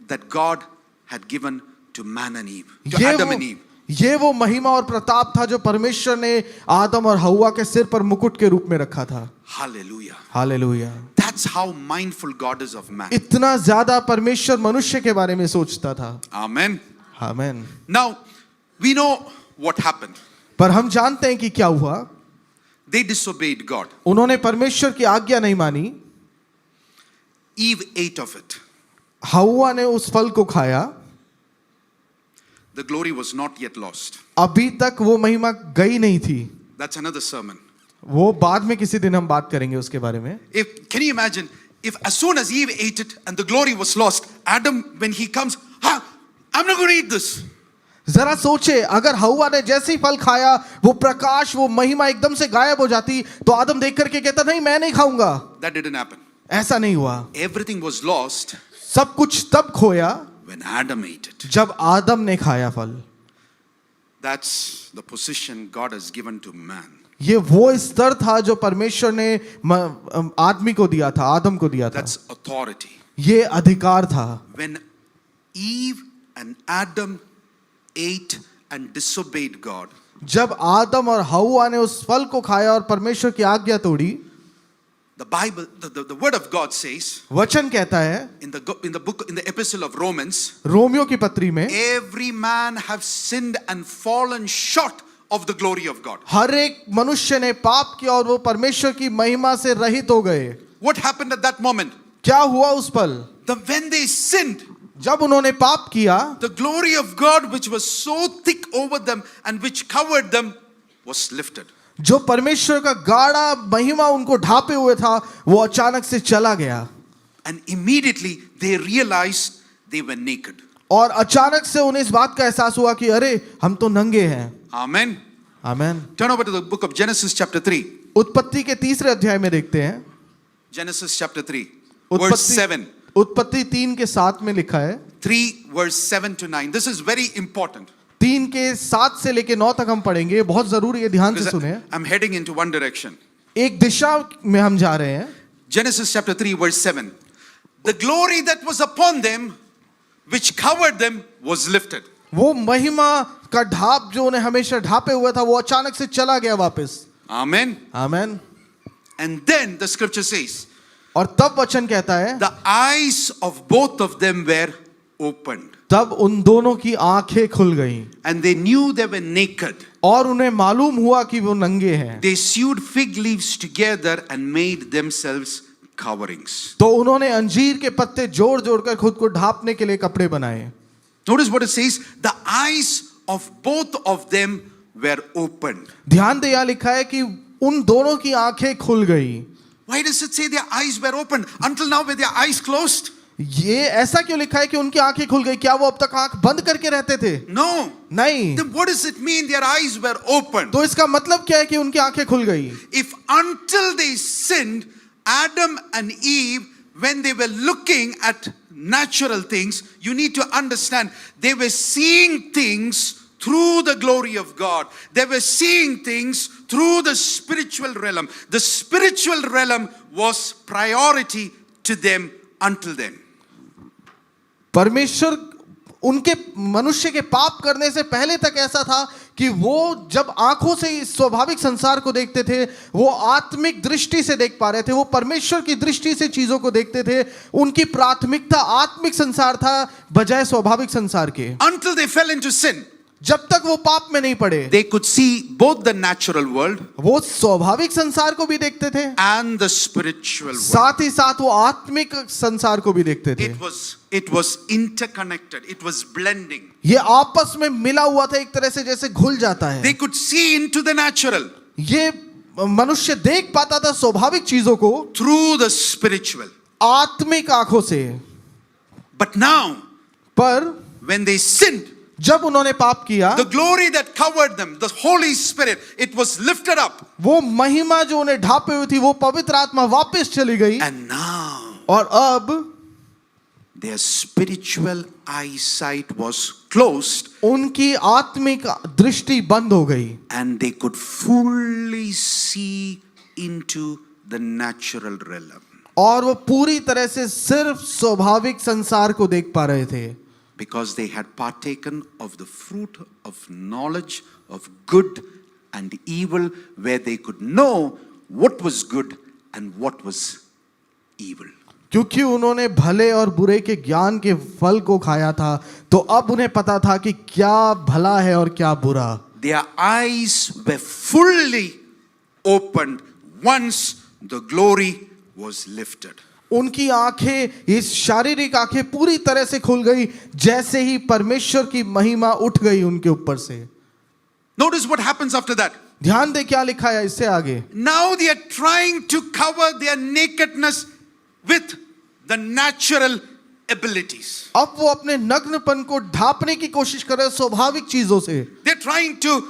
that God had given to man and Eve, to Adam and Eve. ये वो महिमा और प्रताप था जो परमेश्वर ने आदम और हव्वा के सिर पर मुकुट के रूप में रखा था. Hallelujah. Hallelujah. That's how mindful God is of man. इतना ज्यादा परमेश्वर मनुष्य के बारे में सोचता था. Amen. आमीन. Now, we know what happened. पर हम जानते हैं कि क्या हुआ. They disobeyed God. उन्होंने परमेश्वर की आज्ञा नहीं मानी. Eve ate of it. हव्वा ने उस फल को खाया. The glory was not yet lost. अभी तक वो महिमा गई नहीं थी. That's another sermon. वो बाद में किसी दिन हम बात करेंगे उसके बारे में. Can you imagine if as soon as Eve ate it and the glory was lost, Adam when he comes, I'm not going to eat this. जरा सोचे अगर हव्वा ने जैसे ही फल खाया वो प्रकाश वो महिमा एकदम से गायब हो जाती तो आदम देख करके कहता नहीं मैं नहीं खाऊंगा. That didn't happen. ऐसा नहीं हुआ. Everything was lost सब कुछ तब खोया when Adam ate it. जब आदम ने खाया फल. That's the position God has given to man. ये वो स्तर था जो परमेश्वर ने आदमी को दिया था, आदम को दिया था. That's authority. ये अधिकार था. When Eve and Adam ate and disobeyed God, जब आदम और हव्वा ने उस फल को खाया और परमेश्वर की आज्ञा तोड़ी, the Bible, the word of God says वचन कहता है in the epistle of Romans, Romeo की पत्री में every man have sinned and fallen short of the glory of God. हर एक मनुष्य ने पाप किया और वो परमेश्वर की महिमा से रहित हो गए. What happened at that moment? क्या हुआ उस पल? When they sinned, जब उन्होंने पाप किया, the glory of God which was so thick over them and which covered them was lifted. जो परमेश्वर का गाढ़ा महिमा उनको ढापे हुए था वो अचानक से चला गया. And immediately they realized they were naked. और अचानक से उन्हें इस बात का एहसास हुआ कि अरे हम तो नंगे हैं. Amen. Amen. Turn over to the book of Genesis chapter 3. उत्पत्ति के 3 अध्याय में देखते हैं. Genesis chapter 3 verse 7. उत्पत्ति 3 के 7 में लिखा है. 3 verse 7 to 9. This is very important. 3 के 7 से लेके 9 तक हम पढ़ेंगे. बहुत जरूरी है, ध्यान से सुने. I'm heading into one direction. एक दिशा में हम जा रहे हैं. Genesis chapter 3 verse 7. The glory that was upon them which covered them was lifted. वो महिमा का ढाप जो उन्हें हमेशा ढापे हुआ था वो अचानक से चला गया वापस। Amen. Amen. And then the scripture says, और तब वचन कहता है the eyes of both of them were opened, तब उन दोनों की आंखें खुल गईं and they knew they were naked. और उन्हें मालूम हुआ कि वो नंगे हैं। They sewed fig leaves together and made themselves coverings. तो उन्होंने अंजीर के पत्ते जोड़ जोड़कर खुद को ढापने के लिए कपड़े बनाए। Notice what it says, the eyes of both of them were opened. ध्यान दे यहाँ लिखा है कि उन दोनों की आंखें खुल गई। Why does it say their eyes were opened? Until now were their eyes closed? ये ऐसा क्यों लिखा है कि उनकी आंखें खुल गई? क्या वो अब तक आंख बंद करके रहते थे? No. नहीं। Then what does it mean their eyes were opened? तो इसका मतलब क्या है कि उनकी आंखें खुल गई? If until they sinned, Adam and Eve, when they were looking at natural things, you need to understand, they were seeing things through the glory of God. They were seeing things through the spiritual realm. The spiritual realm was priority to them until then. परमेश्वर उनके मनुष्य के पाप करने से पहले तक ऐसा था कि वो जब आंखों से इस स्वाभाविक संसार को देखते थे वो आत्मिक दृष्टि से देख पा रहे थे, वो परमेश्वर की दृष्टि से चीजों को देखते थे। उनकी प्राथमिकता आत्मिक संसार था बजाय स्वाभाविक संसार के। Until they fell into sin, जब तक वो पाप में नहीं पड़े they could see both the natural world वो स्वाभाविक संसार को भी देखते थे and the spiritual world. साथ ही साथ वो आत्मिक संसार को भी देखते थे। It was interconnected. It was blending. ये आपस में मिला हुआ था, एक तरह से जैसे घुल जाता है। They could see into the natural ये मनुष्य देख पाता था स्वाभाविक चीजों को through the spiritual. आत्मिक आंखों से। But now, पर when they sinned, जब उन्होंने पाप किया the glory that covered them, the Holy Spirit, it was lifted up. वो महिमा जो उन्हें ढापे हुई थी वो पवित्र आत्मा वापस चली गई। And now, और अब their spiritual eyesight was closed उनकी आत्मिक दृष्टि बंद हो गई and they could fully see into the natural realm. और वो पूरी तरह से सिर्फ स्वाभाविक संसार को देख पा रहे थे। Because they had partaken of the fruit of knowledge of good and evil, where they could know what was good and what was evil. क्योंकि उन्होंने भले और बुरे के ज्ञान के फल को खाया था तो अब उन्हें पता था कि क्या भला है और क्या बुरा। Their eyes were fully opened once the glory was lifted. उनकी आंखें, इस शारीरिक आंखें पूरी तरह से खुल गई जैसे ही परमेश्वर की महिमा उठ गई उनके ऊपर से। Notice what happens after that. ध्यान दे क्या लिखा है इससे आगे। Now they are trying to cover their nakedness with the natural abilities. अब वो अपने नग्नपन को ढांपने की कोशिश कर रहे हैं स्वाभाविक चीजों से। They're trying to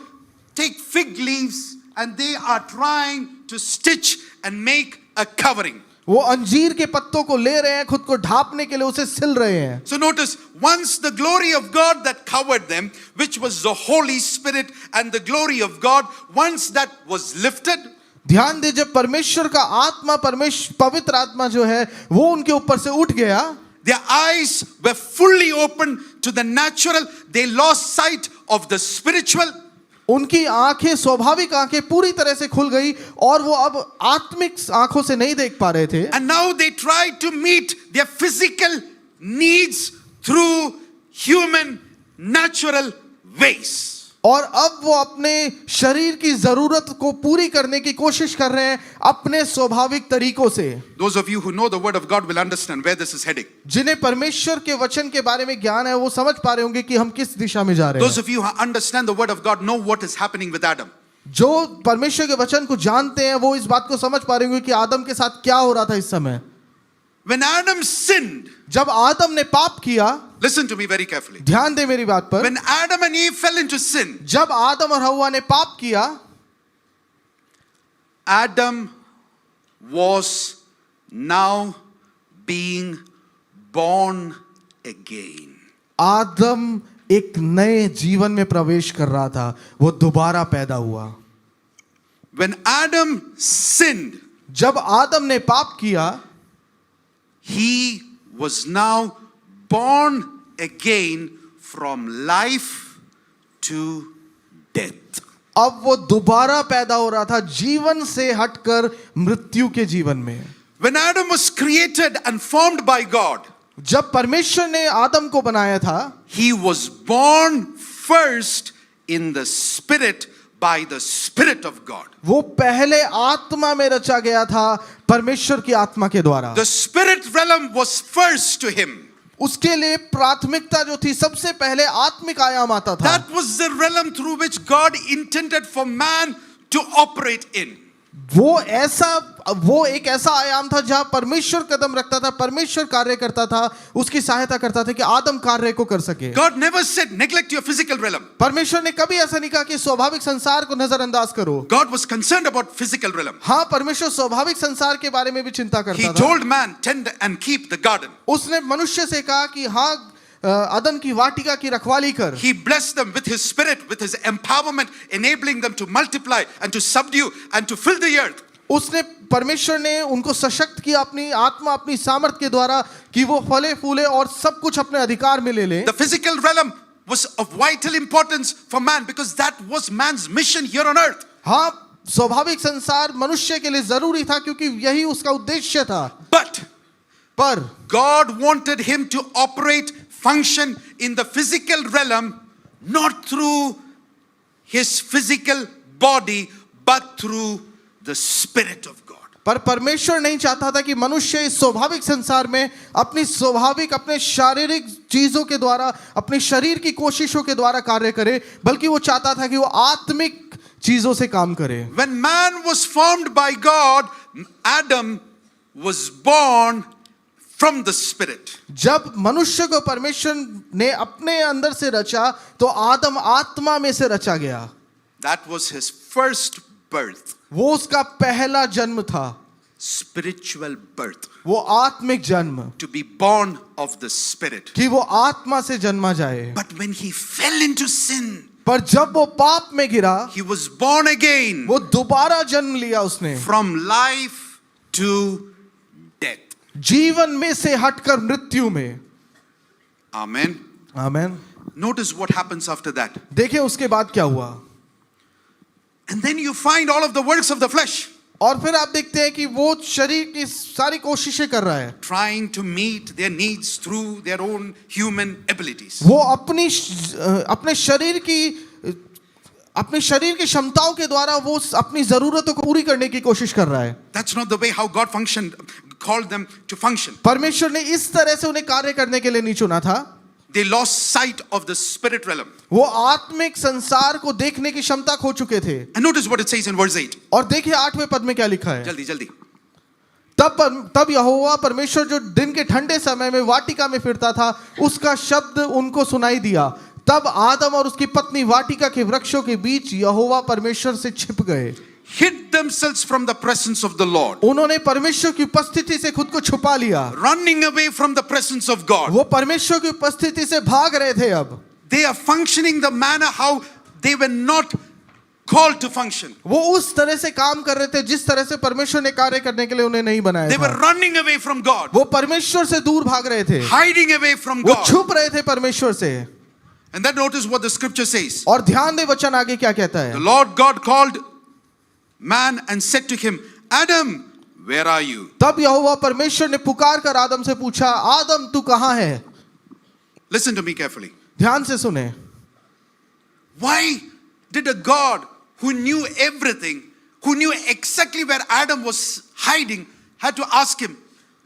take fig leaves and they are trying to stitch and make a covering. वो अंजीर के पत्तों को ले रहे हैं, खुद को ढांपने के लिए उसे सिल रहे हैं। So notice, once the glory of God that covered them, which was the Holy Spirit and the glory of God, once that was lifted, ध्यान दे जब परमेश्वर का आत्मा, पवित्र आत्मा जो है वो उनके ऊपर से उठ गया, their eyes were fully open to the natural. They lost sight of the spiritual. उनकी आंखें, स्वाभाविक आंखें पूरी तरह से खुल गई और वो अब आत्मिक आंखों से नहीं देख पा रहे थे। And now they try to meet their physical needs through human natural ways. और अब वो अपने शरीर की जरूरत को पूरी करने की कोशिश कर रहे हैं अपने स्वाभाविक तरीकों से। Those of you who know the word of God will understand where this is heading. जिन्हें परमेश्वर के वचन के बारे में ज्ञान है वो समझ पा रहे होंगे कि हम किस दिशा में जा रहे Those हैं। of you who understand the word of God know what is happening with Adam. जो परमेश्वर के वचन को जानते हैं वो इस बात को समझ पा रहे होंगे कि आदम के साथ क्या हो रहा था इस समय। When Adam sinned, जब आदम ने पाप किया, listen to me very carefully. ध्यान दे मेरी बात पर, When Adam and Eve fell into sin, जब आदम और हव्वा ने पाप किया, Adam was now being born again. आदम एक नए जीवन में प्रवेश कर रहा था, वो दोबारा पैदा हुआ। When Adam sinned, जब आदम ने पाप किया, he was now born again from life to death. अब वो दोबारा पैदा हो रहा था जीवन से हटकर मृत्यु के जीवन में. When Adam was created and formed by God, जब परमेश्वर ने आदम को बनाया था, he was born first in the spirit by the Spirit of God. वो पहले आत्मा में रचा गया था परमेश्वर की आत्मा के द्वारा. The spirit realm was first to him. उसके लिए प्राथमिकता जो थी सबसे पहले आत्मिक आयाम आता था. That was the realm through which God intended for man to operate in. वो एक ऐसा आयाम था जहां परमेश्वर कदम रखता था, परमेश्वर कार्य करता था, उसकी सहायता करता था कि आदम कार्य को कर सके. God never said neglect your physical realm. परमेश्वर ने कभी ऐसा नहीं कहा कि स्वाभाविक संसार को नजरअंदाज करो. God was concerned about physical realm. हाँ, परमेश्वर स्वाभाविक संसार के बारे में भी चिंता He करता था. told man, tend and keep the garden. उसने मनुष्य से कहा कि हाँ, अदन की वाटिका की रखवाली कर. He blessed them with his spirit, with his empowerment, enabling them to multiply and to subdue and to fill the earth. उसने परमेश्वर ने उनको सशक्त किया अपनी आत्मा, अपनी सामर्थ के द्वारा कि वो फले फूले और सब कुछ अपने अधिकार में ले ले. The physical realm was of vital importance for man because that was man's mission here on earth. हाँ, स्वाभाविक संसार मनुष्य के लिए जरूरी था क्योंकि यही उसका उद्देश्य था. पर God wanted him to operate, function in the physical realm not through his physical body but through the Spirit of God. पर परमेश्वर नहीं चाहता था कि मनुष्य इस स्वाभाविक संसार में अपने शारीरिक चीजों के द्वारा, अपने शरीर की कोशिशों के द्वारा कार्य करे, बल्कि वो चाहता था कि वो आत्मिक चीजों से काम करे. When man was formed by God, Adam was born from the Spirit. जब मनुष्य को परमेश्वर ने अपने अंदर से रचा तो आदम आत्मा में से रचा गया. That was his first birth. वो उसका पहला जन्म था. Spiritual birth. वो आत्मिक जन्म, To be born of the Spirit. कि वो आत्मा से जन्मा जाए. But when he fell into sin, पर जब वो पाप में गिरा, he was born again वो दोबारा जन्म लिया उसने. from life to death. जीवन में से हटकर मृत्यु में. Amen. Amen. Notice what happens after that. देखिए उसके बाद क्या हुआ. And then you find all of the works of the flesh. और फिर आप देखते हैं कि वो शरीर की सारी कोशिशें कर रहा है. Trying to meet their needs through their own human abilities. वो अपने शरीर की क्षमताओं के द्वारा वो अपनी जरूरतों को पूरी करने की कोशिश कर रहा है. That's not the way how God called them to function. परमेश्वर ने इस तरह से उन्हें कार्य करने के लिए नहीं चुना था. They lost sight of the spirit realm. वो आत्मिक संसार को देखने की क्षमता खो चुके थे. And notice what it says in verse 8. और देखिए 8वें पद में क्या लिखा है. जल्दी. तब यहोवा परमेश्वर जो दिन के ठंडे समय में वाटिका में फिरता था, उसका शब्द उनको सुनाई दिया. तब आदम और उसकी पत्नी वाटिका के वृक्षों के बीच यहोवा परमेश्वर से छिप गए. Hid themselves from the presence of the Lord. उन्होंने परमेश्वर की उपस्थिति से खुद को छुपा लिया. Running away from the presence of God. वो परमेश्वर की उपस्थिति से भाग रहे थे. अब They are functioning the manner how they were not called to function. वो उस तरह से काम कर रहे थे जिस तरह से परमेश्वर ने कार्य करने के लिए उन्हें नहीं बनाया They were था. running away from God. वो परमेश्वर से दूर भाग रहे थे. Hiding away from वो God. छुप रहे थे परमेश्वर से. And then notice what the scripture says. और ध्यान दे वचन आगे क्या कहता है. The Lord God called man and said to him, Adam, where are you? तब यहोवा परमेश्वर ने पुकार कर आदम से पूछा, आदम तू कहाँ है. Listen to me carefully. ध्यान से सुने. Why did a God who knew everything, who knew exactly where Adam was hiding, had to ask him,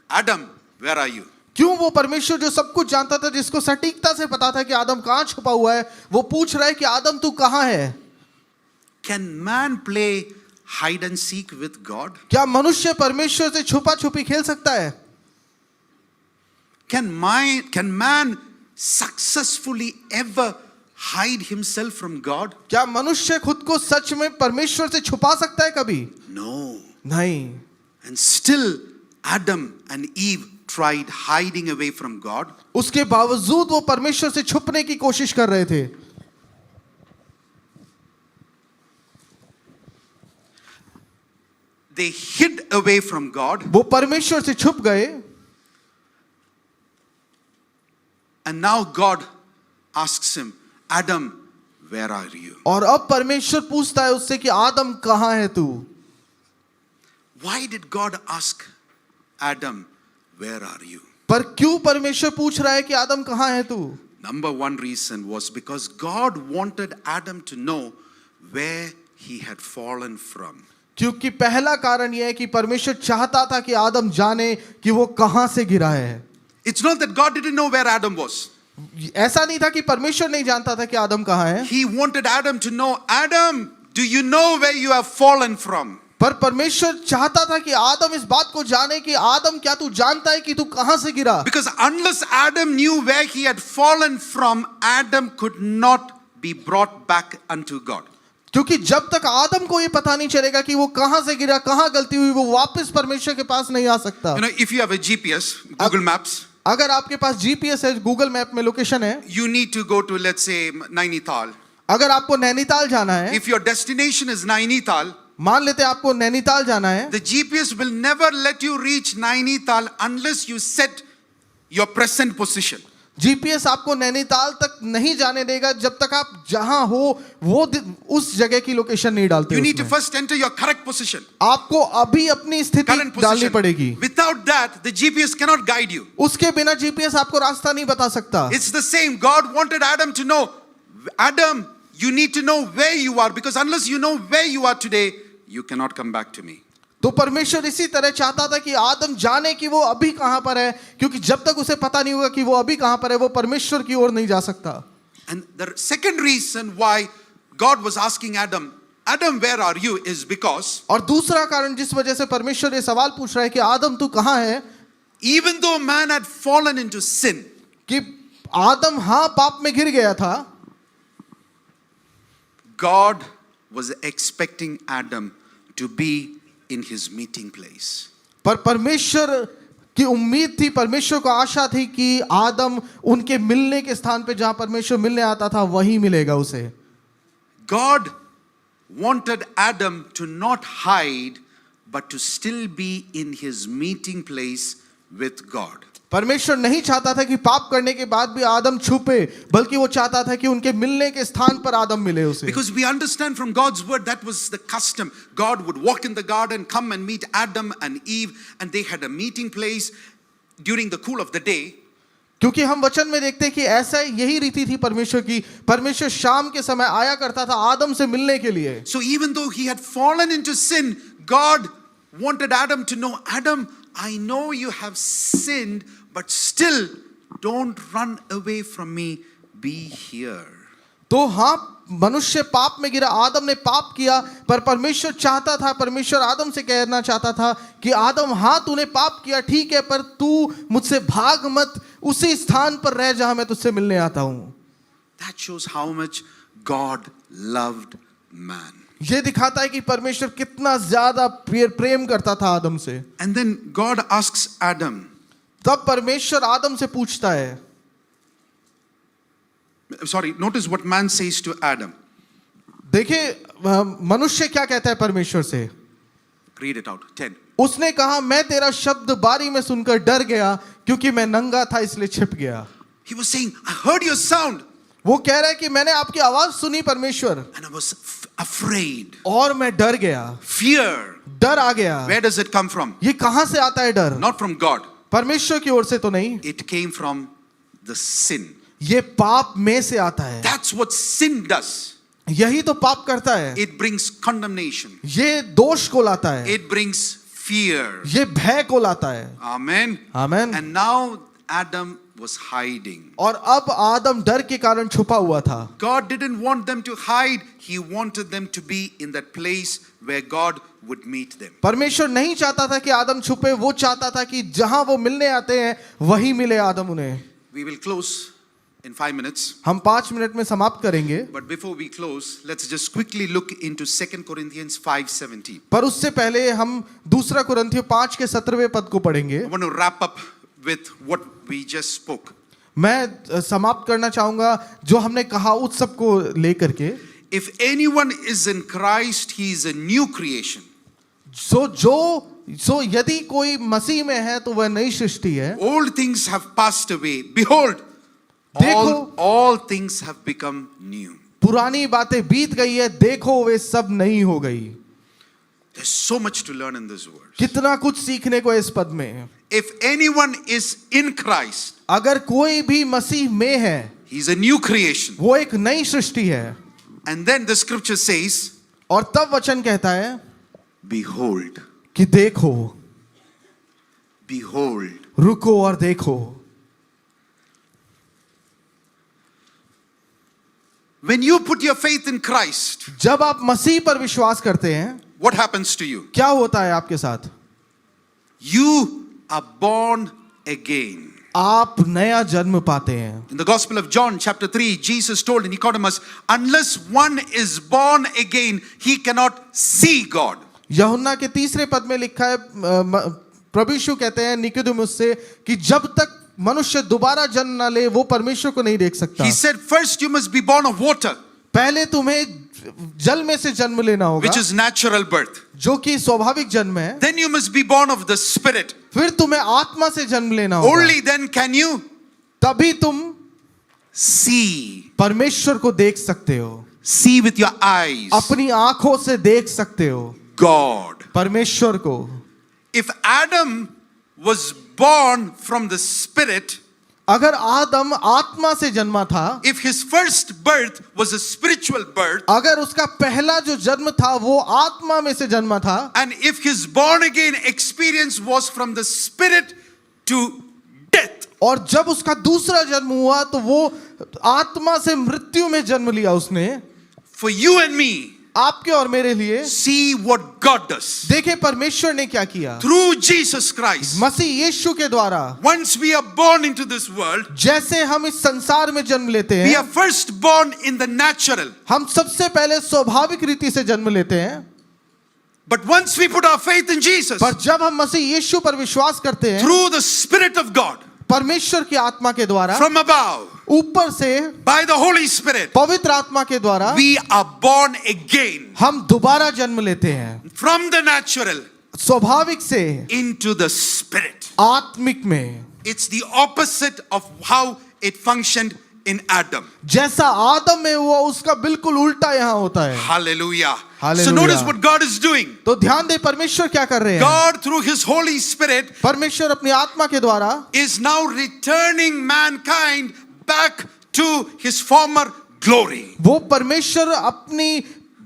Adam, where are you? क्यों वो परमेश्वर जो सब कुछ जानता था, जिसको सटीकता से पता था कि आदम कहाँ छुपा हुआ है, वो पूछ रहा है कि आदम तू कहाँ है. Can man play hide and seek with God? क्या मनुष्य परमेश्वर से छुपा छुपी खेल सकता है. Can man successfully ever hide himself from God? क्या मनुष्य खुद को सच में परमेश्वर से छुपा सकता है कभी. No. नहीं. And still Adam and Eve tried hiding away from God. उसके बावजूद वो परमेश्वर से छुपने की कोशिश कर रहे थे. They hid away from God. वो परमेश्वर से छुप गए. And now God asks him, Adam, where are you? और अब परमेश्वर पूछता है उससे कि आदम कहाँ है तू? Why did God ask Adam, where are you? पर क्यों परमेश्वर पूछ रहा है कि आदम कहाँ है तू? Number one reason was because God wanted Adam to know where he had fallen from. क्योंकि पहला कारण यह है कि परमेश्वर चाहता था कि आदम जाने कि वो कहां से गिरा है. It's not that God didn't know where Adam was. ऐसा नहीं था कि परमेश्वर नहीं जानता था कि आदम कहां है. He wanted Adam to know, Adam, do you know where you have fallen from? पर परमेश्वर चाहता था कि आदम इस बात को जाने कि आदम क्या तू जानता है कि तू कहां से गिरा. Because unless Adam knew where he had fallen from, Adam could not be brought back unto God. क्योंकि जब तक आदम को ये पता नहीं चलेगा कि वो कहां से गिरा, कहां गलती हुई, वो वापस परमेश्वर के पास नहीं आ सकता. You know, if you have a GPS, Google Maps, अगर आपके पास जीपीएस है, गूगल मैप में लोकेशन है, you need to go to, let's say, Nainital. अगर आपको नैनीताल जाना है, If your destination is Nainital, मान लेते हैं आपको नैनीताल जाना है, the GPS will never let you reach Nainital unless you set your present position. GPS आपको नैनीताल तक नहीं जाने देगा जब तक आप जहां हो वो उस जगह की लोकेशन नहीं डालते. You need to उसमें. first enter your correct position, आपको अभी अपनी स्थिति current डालनी position. पड़ेगी. Without that, the GPS cannot guide you. उसके बिना जीपीएस आपको रास्ता नहीं बता सकता. It's the same. God wanted Adam to know, Adam, you need to know where you are, because unless you know where you are today, you cannot come back to me. तो परमेश्वर इसी तरह चाहता था कि आदम जाने कि वो अभी कहां पर है, क्योंकि जब तक उसे पता नहीं होगा कि वो अभी कहां पर है, वो परमेश्वर की ओर नहीं जा सकता. And the second reason why God was asking Adam, Adam, where are you, is because और दूसरा कारण जिस वजह से परमेश्वर ये सवाल पूछ रहा है कि आदम तू कहां है, even though man had fallen into sin, कि आदम हां पाप में गिर गया था, God was expecting Adam to be in his meeting place. पर परमेश्वर की उम्मीद थी, परमेश्वर को आशा थी कि आदम उनके मिलने के स्थान पे जहां परमेश्वर मिलने आता था वहीं मिलेगा उसे. God wanted Adam to not hide, but to still be in his meeting place with God. परमेश्वर नहीं चाहता था कि पाप करने के बाद भी आदम छुपे, बल्कि वो चाहता था कि उनके मिलने के स्थान पर आदम मिले उसे. Because we understand from God's word that was the custom. God would walk in the garden, come and meet Adam and Eve, and they had a meeting place during the cool of the day. क्योंकि हम वचन में देखते हैं कि ऐसा यही रीति थी परमेश्वर की. परमेश्वर शाम के समय आया करता था आदम से मिलने के लिए. So even though he had fallen into sin, God wanted Adam to know, Adam, I know you have sinned, but still don't run away from me, be here. तो हाँ, मनुष्य पाप में गिरा, आदम ने पाप किया, पर परमेश्वर चाहता था, परमेश्वर आदम से कहना चाहता था कि आदम, हाँ तूने पाप किया, ठीक है, पर तू मुझसे भाग मत, उसी स्थान पर रह जहां मैं तुझसे मिलने आता हूं. That shows how much God loved man. ये दिखाता है कि परमेश्वर कितना ज्यादा प्रेम करता था आदम से. And then God asks Adam, तब परमेश्वर आदम से पूछता है, sorry, notice what man says to Adam. देखिए मनुष्य क्या कहता है परमेश्वर से. Read it out. 10. उसने कहा, मैं तेरा शब्द बारी में सुनकर डर गया, क्योंकि मैं नंगा था इसलिए छिप गया. He was saying, I heard your sound वो कह रहा है कि मैंने आपकी आवाज सुनी परमेश्वर, and I was afraid. और मैं डर गया. Fear. डर आ गया. Where does it come from? ये कहां से आता है डर? Not from God. परमेश्वर की ओर से तो नहीं, It came from the sin. ये पाप में से आता है. That's what sin does. यही तो पाप करता है. It brings condemnation. ये दोष को लाता है. It brings fear. ये भय को लाता है. Amen. Amen. And now Adam was hiding. और अब आदम डर के कारण छुपा हुआ था. God didn't want them to hide. He wanted them to be in that place where God would meet them. परमेश्वर नहीं चाहता था कि आदम छुपे, वो चाहता था कि जहां वो मिलने आते हैं वहीं मिले आदम उन्हें. We will close in 5 minutes. हम 5 मिनट में समाप्त करेंगे, But before we close, let's just quickly look into 2 Corinthians 5:17. पर उससे पहले हम दूसरा कुरिन्थियों 5 के 17वें पद को पढ़ेंगे. I want to wrap up with what we just spoke. मैं समाप्त करना चाहूंगा जो हमने कहा उस सब को लेकर के. If anyone is in Christ, he is a new creation. सो यदि कोई मसीह में है तो वह नई सृष्टि है. Old things have passed away. Behold, देखो all things have become new. पुरानी बातें बीत गई है, देखो वे सब नई हो गई। There's so much to learn in this word. कितना कुछ सीखने को इस पद में। If anyone is in Christ, अगर कोई भी मसीह में है, he's a new creation. वो एक नई सृष्टि है। And then the scripture says, और तब वचन कहता है behold, कि देखो, behold. रुको और देखो। When you put your faith in Christ, जब आप मसीह पर विश्वास करते हैं, what happens to you? क्या होता है आपके साथ? You are born again. आप नया जन्म पाते हैं। In the Gospel of John, chapter 3, Jesus told Nicodemus, unless one is born again, he cannot see God. यूहन्ना के 3 पद में लिखा है, प्रभु यीशु कहते हैं निकोदेमुस से कि जब तक मनुष्य दोबारा जन्म ना ले वो परमेश्वर को नहीं देख सकता। He said, first you must be born of water, पहले तुम्हें जल में से जन्म लेना होगा, which is natural birth. जो कि स्वाभाविक जन्म है। Then you must be born of the Spirit. फिर तुम्हें आत्मा से जन्म लेना होगा। Only then can you तभी तुम see. परमेश्वर को देख सकते हो, See with your eyes अपनी आंखों से देख सकते हो God. परमेश्वर को। If Adam was born from the Spirit, अगर आदम आत्मा से जन्मा था, if his first birth was a spiritual birth, अगर उसका पहला जो जन्म था वो आत्मा में से जन्मा था, and if his born again experience was from the Spirit to death, और जब उसका दूसरा जन्म हुआ तो वो आत्मा से मृत्यु में जन्म लिया उसने। for you and me, आपके और मेरे लिए see what God does. देखे परमेश्वर ने क्या किया। Through Jesus Christ, मसीह यीशु के द्वारा once we are born into this world, जैसे हम इस संसार में जन्म लेते we हैं, are first born in the natural. हम सबसे पहले स्वाभाविक रीति से जन्म लेते हैं, But once we put our faith in Jesus, पर जब हम मसीह यीशु पर विश्वास करते हैं, through the Spirit of God, परमेश्वर की आत्मा के द्वारा, from above, ऊपर से by the Holy Spirit, पवित्र आत्मा के द्वारा we are born again हम दोबारा जन्म लेते हैं, from the natural स्वाभाविक से into the Spirit. आत्मिक में। It's the opposite of how it functioned in Adam. जैसा आदम में हुआ उसका बिल्कुल उल्टा यहाँ होता है। Hallelujah. So Hallelujah. notice what God is doing. तो ध्यान दे परमेश्वर क्या कर रहे हैं। God through His Holy Spirit परमेश्वर अपनी आत्मा के द्वारा is now returning mankind back to His former glory. वो परमेश्वर अपनी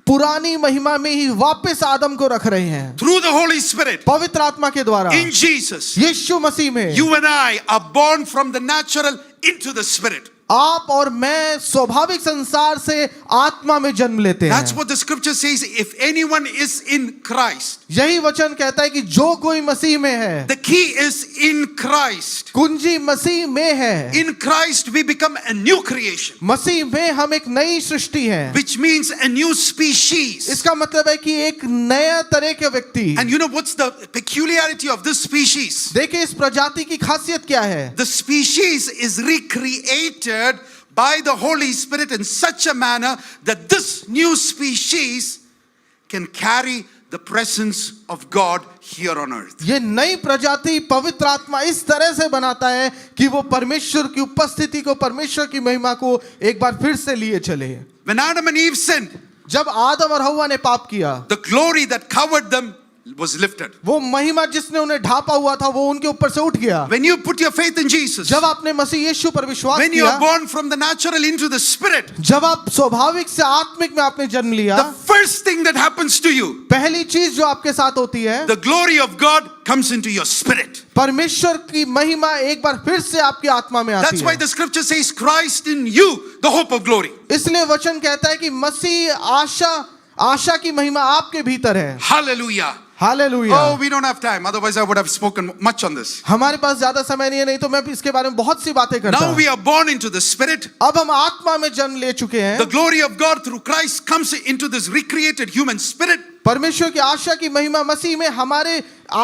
पुरानी महिमा में ही वापस आदम को रख रहे हैं, Through the Holy Spirit, पवित्र आत्मा के द्वारा। in Jesus, यीशु मसीह में you and I are born from the natural into the Spirit. आप और मैं स्वाभाविक संसार से आत्मा में जन्म लेते That's हैं। what the scripture says. If anyone is in Christ, यही वचन कहता है कि जो कोई मसीह में है, the key is in Christ. कुंजी मसीह में है। In Christ, we become a new creation, मसीह में हम एक नई सृष्टि हैं, which means a new species. इसका मतलब है कि एक नया तरह के व्यक्ति। And you know what's the peculiarity of this species? देखिए इस प्रजाति की खासियत क्या है। The species is recreated by the Holy Spirit in such a manner that this new species can carry the presence of God here on earth. ये नई प्रजाति पवित्र आत्मा इस तरह से बनाता है कि वो परमेश्वर की उपस्थिति को, परमेश्वर की महिमा को एक बार फिर से लिए चले। When Adam and Eve sinned, जब आदम और हव्वा ने पाप किया, the glory that covered them was lifted. वो महिमा जिसने उन्हें ढापा हुआ था वो उनके ऊपर से उठ गया। When you put your faith in Jesus, जब आपने मसीह यीशु पर विश्वास when you किया, are born from the natural into the Spirit, जब आप स्वाभाविक से आत्मिक में आपने जन्म लिया, the first thing that happens to you, पहली चीज जो आपके साथ होती है, the glory of God comes into your spirit. परमेश्वर की महिमा एक बार फिर से आपकी आत्मा में आती That's why है। the scripture says, Christ in you, the hope of glory. इसलिए वचन कहता है कि मसीह आशा की महिमा आपके भीतर है। Hallelujah. Hallelujah. Oh, we don't have time. Otherwise, I would have spoken much on this. हमारे पास ज्यादा समय नहीं है, नहीं तो मैं इसके बारे में बहुत सी बातें करता। Now we are born into the Spirit. अब हम आत्मा में जन्म ले चुके हैं। The glory of God through Christ comes into this recreated human spirit. परमेश्वर की आशा की महिमा मसीह में हमारे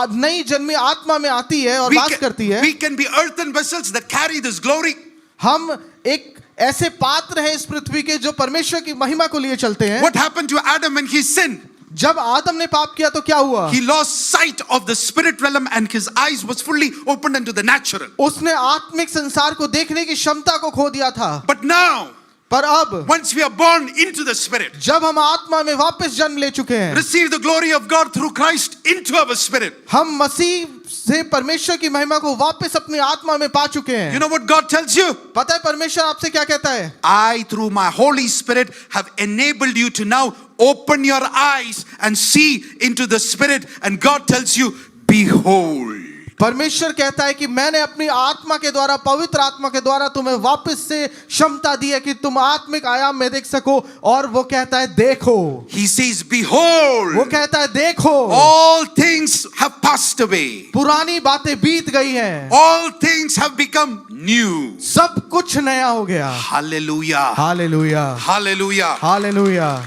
नई जन्मी आत्मा में आती है और वास करती है। We can be earthen vessels that carry this glory. हम एक ऐसे पात्र हैं इस पृथ्वी के जो परमेश्वर की महिमा को लिए चलते हैं। What happened to Adam when he sinned? जब आदम ने पाप किया तो क्या हुआ? He lost sight of the spirit realm and his eyes was fully opened into the natural. उसने आत्मिक संसार को देखने की क्षमता को खो दिया था। But now, पर अब once we are born into the spirit, जब हम आत्मा में वापस जन्म ले चुके हैं, receive the glory of God through Christ into our spirit. हम मसीह से परमेश्वर की महिमा को वापस अपनी आत्मा में पा चुके You हैं। know what God tells you? पता है परमेश्वर आपसे क्या कहता है? I, through my Holy Spirit, have enabled you to now open your eyes and see into the spirit. And God tells you, behold. परमेश्वर कहता है कि मैंने अपनी आत्मा के द्वारा, पवित्र आत्मा के द्वारा तुम्हें वापस से क्षमता दी है कि तुम आत्मिक आयाम में देख सको। और वो कहता है देखो, He says, behold, वो कहता है देखो, all things have passed away. पुरानी बातें बीत गई हैं, All things have become new. सब कुछ नया हो गया। Hallelujah. Hallelujah, Hallelujah. Hallelujah.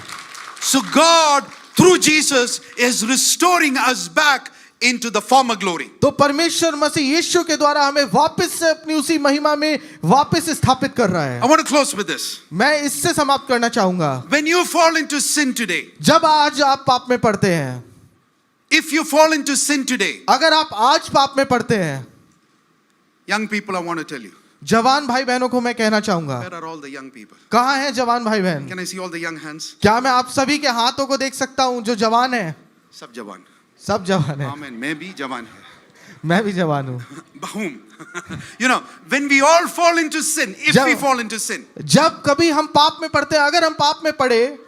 So God, through Jesus, is restoring us back into the former glory. तो परमेश्वर मसीह यीशु के द्वारा हमें वापस से अपनी उसी महिमा में वापस स्थापित कर रहा है। I want to close with this. मैं इससे समाप्त करना चाहूंगा। When you fall into sin today, जब आज आप पाप में पड़ते हैं, if you fall into sin today, अगर आप आज पाप में पड़ते हैं, young people, I want to tell you, जवान भाई बहनों को मैं कहना चाहूंगा, where are all the young people? कहाँ हैं जवान भाई बहन? Can I see all the young hands? क्या मैं आप सभी के हाथों को देख सकता हूँ जो जवान है? सब जवान. सब जवान है। Amen. मैं भी जवान है. मैं भी जवान हूँ। Bahum. You know, when we all fall into sin, if we fall into sin, जब कभी हम पाप में पड़ते हैं, अगर हम पाप में पड़े,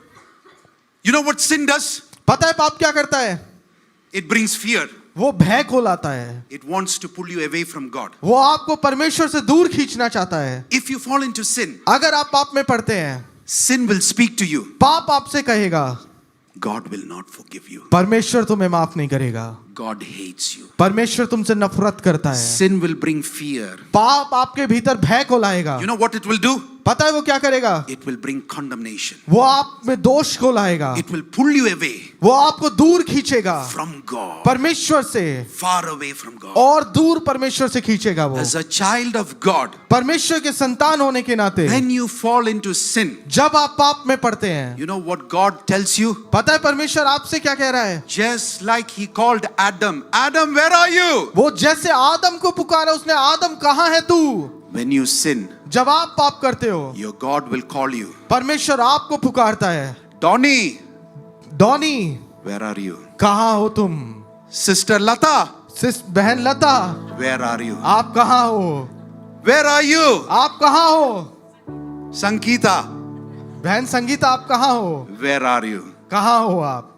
you know what sin does? पता है पाप क्या करता है? It brings fear. वो भय को लाता है। It wants to pull you away from God. वो आपको परमेश्वर से दूर खींचना चाहता है। If you fall into sin, अगर आप पाप में पड़ते हैं, sin will speak to you. पाप आपसे कहेगा, God will not forgive you. परमेश्वर तुम्हें माफ नहीं करेगा। God hates you. परमेश्वर तुमसे नफरत करता है। Sin will bring fear. पाप आपके भीतर भय को लाएगा। You know what it will do? पता है वो क्या करेगा? It will bring condemnation. वो आप में दोष को लाएगा। It will pull you away वो आपको दूर खींचेगा from God. परमेश्वर से, Far away from God. और दूर परमेश्वर से खींचेगा वो। As a child of God, परमेश्वर के संतान होने के नाते when you fall into sin, जब आप पाप में पड़ते हैं, you know what God tells you? पता है परमेश्वर आपसे क्या कह रहा है? Just like He called Adam, Adam, where are you? वो जैसे आदम को पुकारा, उसने आदम कहाँ है तू? When you sin, जब आप पाप करते हो, your God will call you. परमेश्वर आपको पुकारता है, Donnie, Donny where are you? कहाँ हो तुम? Sister Lata, बहन लता, where are you? आप कहाँ हो? Where are you? आप कहाँ हो? Sankita, बहन संगीता, आप कहाँ हो? where are you? कहाँ हो आप?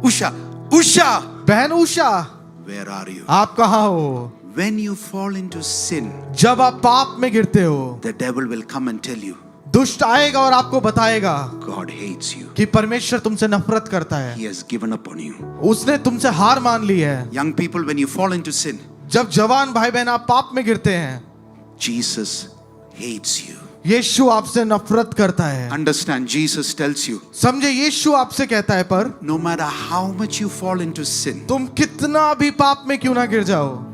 Usha, Usha, बहन उषा, where are you? आप कहाँ हो? When you fall into sin, जब आप पाप में गिरते हो, the devil will come and tell you, दुष्ट आएगा और आपको बताएगा God hates you. कि परमेश्वर तुमसे नफरत करता है, He has given up on you. उसने तुमसे हार मान ली है। Young people, when you fall into sin, जब जवान भाई बहन आप पाप में गिरते हैं, Jesus hates you. यीशु आपसे नफरत करता है। Understand, Jesus tells you, समझे, यीशु आपसे कहता है, पर no matter how much you fall into sin, तुम कितना भी पाप में क्यों ना गिर जाओ,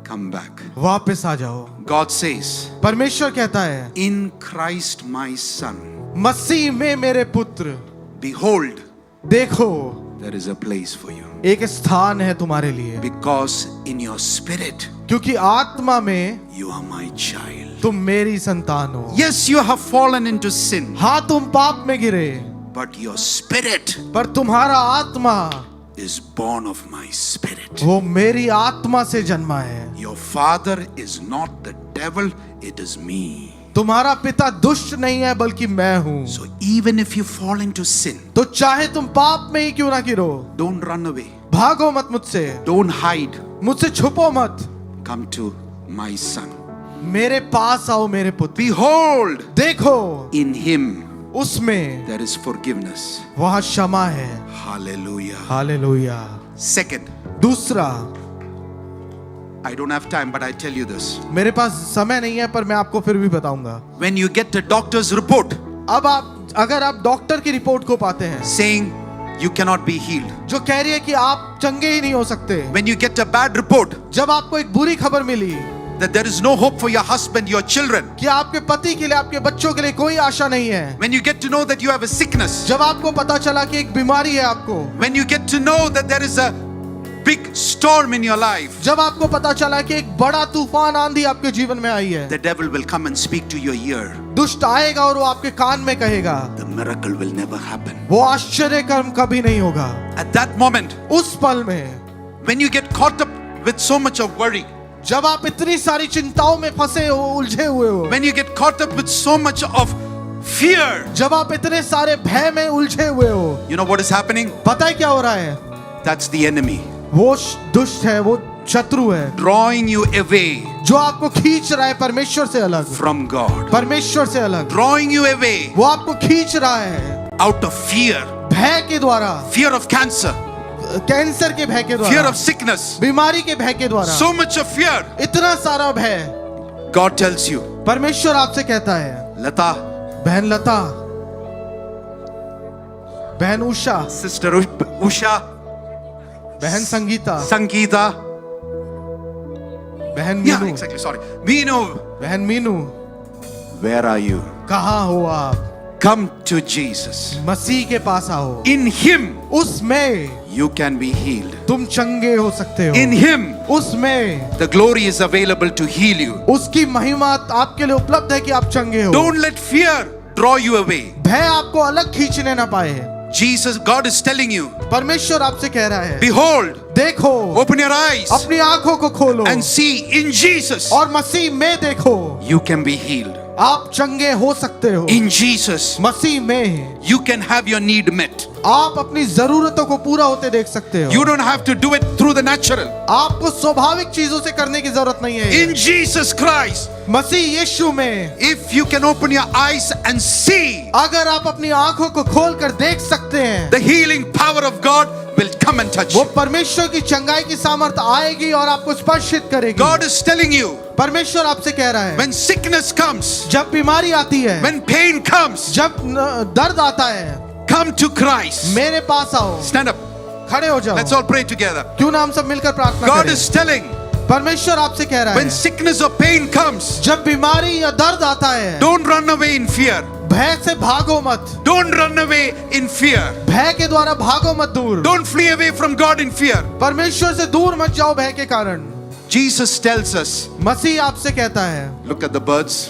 come back. वापस आ जाओ। God says, परमेश्वर कहता है, in Christ my son, मसीह में मेरे पुत्र, behold, देखो there is a place for you. एक स्थान है तुम्हारे लिए, Because in your spirit, क्योंकि आत्मा में you are my child. तुम मेरी संतान हो। Yes, you have fallen into sin, हाँ, तुम पाप में गिरे, but your spirit पर तुम्हारा आत्मा is born of my spirit. वो मेरी आत्मा से जन्मा है। Your father is not the devil, it is me. तुम्हारा पिता दुष्ट नहीं है, बल्कि मैं हूँ। So even if you fall into sin, तो चाहे तुम पाप में ही क्यों ना गिरो, don't run away, भागो मत मुझसे, don't hide, मुझसे छुपो मत, come to my son. मेरे पास आओ मेरे पुत्र। Behold, देखो, in him उसमें there is forgiveness. वहाँ क्षमा है। Hallelujah. हालेलुया। Second, दूसरा, I don't have time, but I tell you this. मेरे पास समय नहीं है, पर मैं आपको फिर भी बताऊंगा। When you get a doctor's report अब अगर आप डॉक्टर की रिपोर्ट को पाते हैं saying you cannot be healed, जो कह रही है कि आप चंगे ही नहीं हो सकते, when you get a bad report जब आपको एक बुरी खबर मिली, that there is no hope for your husband, your children. कि आपके पति के लिए, आपके बच्चों के लिए कोई आशा नहीं है, When you get to know that you have a sickness, जब आपको पता चला कि एक बीमारी है आपको, when you get to know that there is a big storm in your life, जब आपको पता चला कि एक बड़ा तूफान आंधी आपके जीवन में आई है, the devil will come and speak to your ear. दुष्ट आएगा और वो आपके कान में कहेगा, The miracle will never happen. वो आश्चर्य कर्म कभी नहीं होगा। At that moment, उस पल में when you get caught up with so much of worry, जब आप इतनी सारी चिंताओं में फंसे हो, उलझे हुए हो, when you get caught up with so much of fear, जब आप इतने सारे भय में उलझे हुए हो, you know what is happening? पता है क्या हो रहा है? That's the enemy वो दुष्ट है, वो शत्रु है, drawing you away जो आपको खींच रहा है परमेश्वर से अलग, from God, परमेश्वर से अलग, drawing you away वो आपको खींच रहा है out of fear, भय के द्वारा, fear of cancer, कैंसर के भय के fear द्वारा, of sickness, बीमारी के भय के द्वारा, so much of fear. इतना सारा भय। God tells you, परमेश्वर आपसे कहता है, Lata, बहन लता, बहन उषा, Sister Usha, बहन संगीता, Sangeeta, बहन yeah, Meenu, exactly, sorry, Meenu, बहन मीनू, where are you? कहाँ हो आप? Come to Jesus. मसीह के पास आओ, In Him, उसमें you can be healed. तुम चंगे हो सकते हो, In Him, उसमें the glory is available to heal you. उसकी महिमा आपके लिए उपलब्ध है कि आप चंगे हो। Don't let fear draw you away. भय आपको अलग खींचने ना पाए। Jesus, God is telling you, परमेश्वर आपसे कह रहा है, behold, देखो, open your eyes अपनी आंखों को खोलो and see in Jesus, और मसीह में देखो, you can be healed. आप चंगे हो सकते हो। In Jesus, मसीह में you can have your need met. आप अपनी जरूरतों को पूरा होते देख सकते हो। You don't have to do it through the natural. आपको स्वाभाविक चीजों से करने की जरूरत नहीं है। In Jesus Christ, मसीह यीशु में if you can open your eyes and see, अगर आप अपनी आंखों को खोल कर देख सकते हैं, the healing power of God will come and touch वो you. परमेश्वर की चंगाई की सामर्थ आएगी और आपको स्पर्शित करेगी। God is telling you, परमेश्वर आपसे कह रहा है, when sickness comes, जब बीमारी आती है, when pain comes, जब दर्द आता है, come to Christ. मेरे पास आओ। Stand up. खड़े हो जाओ। Let's all pray together. क्यों ना हम सब मिलकर प्रार्थना God करें। is telling, परमेश्वर आपसे कह रहा when है, sickness or pain comes, जब बीमारी या दर्द आता है, don't run away in fear. भय से भागो मत। Don't run away in fear. भय के द्वारा भागो मत दूर। Don't flee away from God in fear. परमेश्वर से दूर मत जाओ भय के कारण। Jesus tells us, मसीह आपसे कहता है, look at the birds,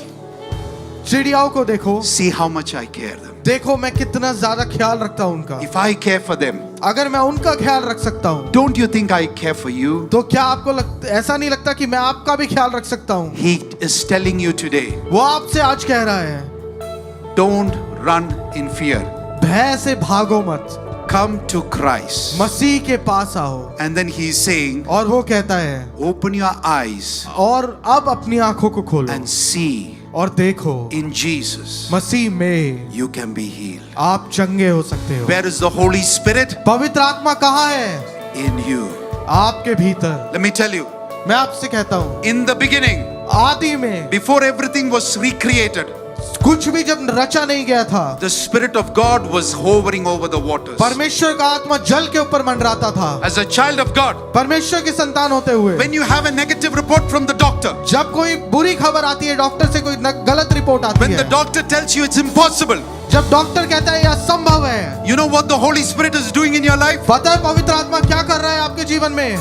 चिड़ियाओं को देखो, see how much I care them. देखो मैं कितना ज्यादा ख्याल रखता हूँ उनका। If I care for them, अगर मैं उनका ख्याल रख सकता हूँ, don't you think I care for you? तो क्या आपको ऐसा नहीं लगता कि मैं आपका भी ख्याल रख सकता हूँ? He is telling you today, वो आपसे आज कह रहा है, don't run in fear. भय से भागो मत, Come to Christ. मसीह के पास आओ। And then he's saying, और वो कहता है, open your eyes और अब अपनी आंखों को खोलो and see और देखो, in Jesus, मसीह में you can be healed. आप चंगे हो सकते हो। Where is the Holy Spirit? पवित्र आत्मा कहाँ है? In you. आपके भीतर। Let me tell you, मैं आपसे कहता हूँ, in the beginning, आदि में before everything was recreated, कुछ भी जब रचा नहीं गया था, the Spirit of God was hovering over the waters. परमेश्वर का आत्मा जल के ऊपर मंडराता था। As a child of God, परमेश्वर के संतान होते हुए, when you have a negative report from the doctor, जब कोई बुरी खबर आती है, डॉक्टर से कोई गलत रिपोर्ट आती when the है, doctor tells you it's impossible, जब डॉक्टर कहता है यह असंभव है, you know what the Holy Spirit is doing in your life? पता है पवित्र आत्मा क्या कर रहा है आपके जीवन में?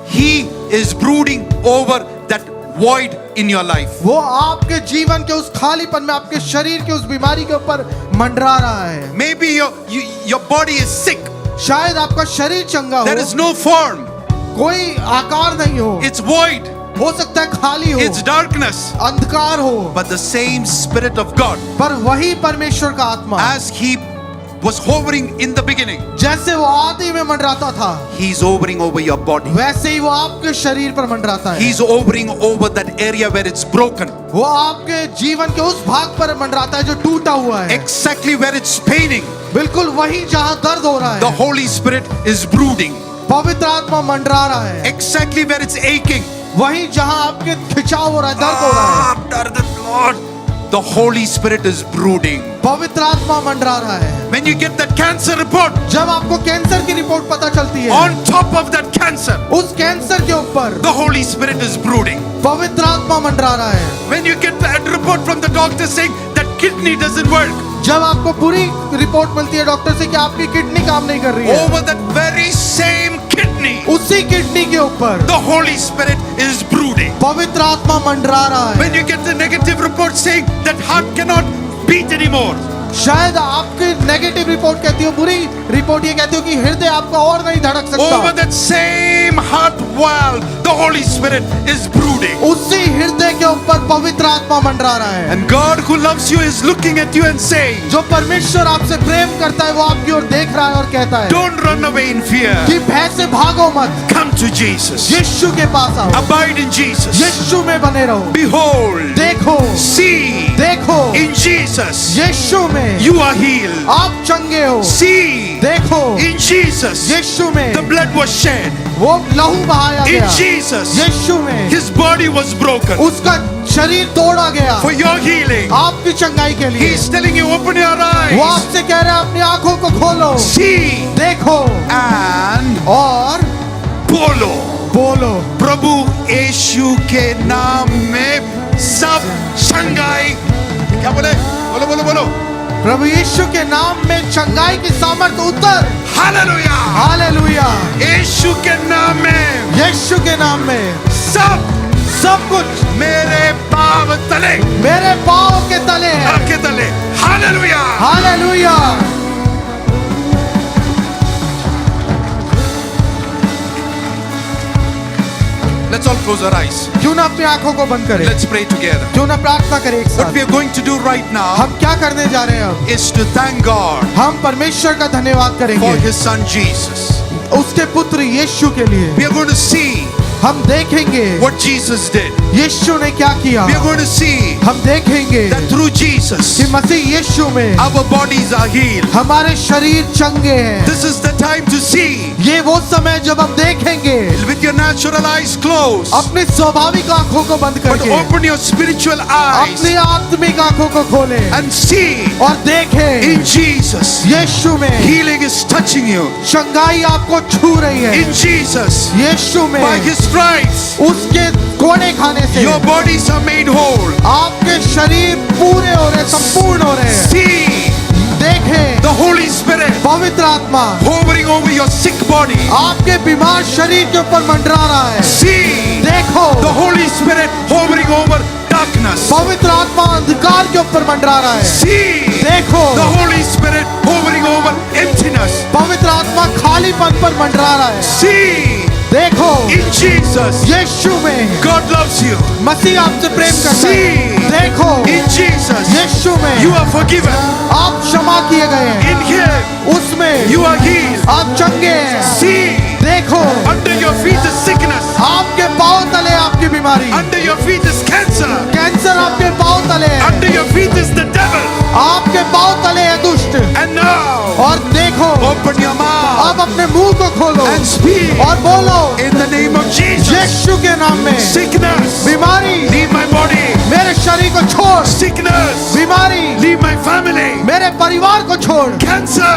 He is brooding over that void in your life. वो आपके जीवन के उस खालीपन में, आपके शरीर के उस बीमारी के ऊपर मंडरा रहा है। Maybe your body is sick. शायद आपका शरीर चंगा There हो, is no form. कोई आकार नहीं हो, It's void. हो सकता है खाली हो, It's darkness. अंधकार हो, But the same Spirit of God, पर वही परमेश्वर का आत्मा, as He was hovering in the beginning, जैसे वो आदि में मंडराता था, He's hovering over your body. वैसे ही वो आपके शरीर पर मंडराता है। He's hovering over that area where it's broken. वो आपके जीवन के उस भाग पर मंडराता है जो टूटा हुआ है, Exactly where it's paining, बिल्कुल वही जहाँ दर्द हो रहा the है, Holy Spirit is brooding. पवित्र आत्मा मंडरा रहा है। Exactly where it's aching. वही जहाँ आपके खिंचाव हो रहा है, दर्द हो रहा है, Ah, Lord, the Holy Spirit is brooding. पवित्र आत्मा मंडरा रहा है। When you get that cancer report, जब आपको कैंसर की रिपोर्ट पता चलती है, on top of that cancer, उस कैंसर के ऊपर the Holy Spirit is brooding. पवित्र आत्मा मंडरा रहा है। When you get that report from the doctor saying that kidney doesn't work, जब आपको पूरी रिपोर्ट मिलती है डॉक्टर से कि आपकी किडनी काम नहीं कर रही है, over that very same kidney, उसी किडनी के ऊपर the Holy Spirit is brooding. पवित्र आत्मा मंडरा रहा है। When you get the negative report saying that heart cannot beat anymore, शायद आपकी नेगेटिव रिपोर्ट कहती हो, बुरी रिपोर्ट ये कहती हो कि हृदय आपका और नहीं धड़क over सकता, that same heart valve, the Holy Spirit is brooding. उसी हृदय के ऊपर पवित्र आत्मा मंडरा रहा है। And God who loves you is looking at you and saying, जो परमेश्वर आपसे प्रेम करता है वो आपकी ओर देख रहा है और कहता है don't run away in fear. कि भय से भागो मत, Come to Jesus. यीशु के पास आओ, Abide in Jesus. यीशु में बने रहो। Behold, देखो, see, देखो, in Jesus, यीशु में you are healed. आप चंगे हो। See, देखो, in Jesus, यीशु में the blood was shed. वो लहू बहाया In गया, Jesus, यीशु में his body was broken उसका शरीर तोड़ा गया for your healing. आपकी चंगाई के लिए। He's telling you, open your वो eyes. आपसे कह रहा है अपनी आंखों को खोलो, See देखो and और बोलो, बोलो। प्रभु यीशु के नाम में सब चंगाई, क्या बोले, बोलो बोलो बोलो, प्रभु यीशु के नाम में चंगाई की सामर्थ्य उतर। हालेलुया। हालेलुया। यीशु के नाम में यीशु के नाम में सब कुछ मेरे पांव तले, मेरे पाँव के तले है। आपके तले। Hallelujah. Hallelujah. Let's all close our eyes. क्यों ना अपनी आंखों को बंद करें, Let's pray together. क्यों ना प्रार्थना करें एक What we साथ। are going to do right now हम क्या करने जा रहे हैं अब? is to thank God हम परमेश्वर का धन्यवाद for करेंगे his son Jesus. उसके पुत्र यीशु के लिए। We are going to see हम देखेंगे what Jesus did. यीशु ने क्या किया। We are going to see हम देखेंगे that through Jesus कि मसीह यीशु में our bodies are healed. हमारे शरीर चंगे हैं। This is the time to see ये वो समय जब हम देखेंगे with your natural eyes closed, अपनी स्वाभाविक आंखों को बंद but करके, open your spiritual eyes अपनी आत्मिक आंखों को खोले and see और देखें in Jesus यीशु में healing is touching you. चंगाई आपको छू रही है। In Jesus, यीशु में by his stripes, उसके कोड़े खाने से your bodies are made whole. आपके शरीर पूरे हो रहे, संपूर्ण हो रहे हैं। See देखें the Holy Spirit पवित्र आत्मा hovering over your sick body. आपके बीमार शरीर के ऊपर मंडरा रहा है। See देखो the Holy Spirit hovering over darkness. पवित्र आत्मा अंधकार के ऊपर मंडरा रहा है। See देखो the Holy Spirit hovering over emptiness. पवित्र आत्मा खालीपन पर मंडरा रहा है। See देखो in Jesus, यीशु में God loves you. मसीह आपसे प्रेम करता है। See देखो in Jesus, यीशु में you are forgiven. आप क्षमा किए गए हैं। In Him, उसमें you are healed. आप चंगे हैं। See देखो under your feet is sickness. आपके पांव तले आपकी बीमारी, Under your feet is cancer. Cancer आपके पांव तले है, Under your feet is the devil. आपके पांव तले है दुष्ट। And now, और देखो open your mouth आप अपने मुंह को खोलो and speak और बोलो in the name of Jesus. यीशु के नाम में Sickness, बीमारी leave my body. मेरे शरीर को छोड़, Sickness, बीमारी leave my family. मेरे परिवार को छोड़, Cancer,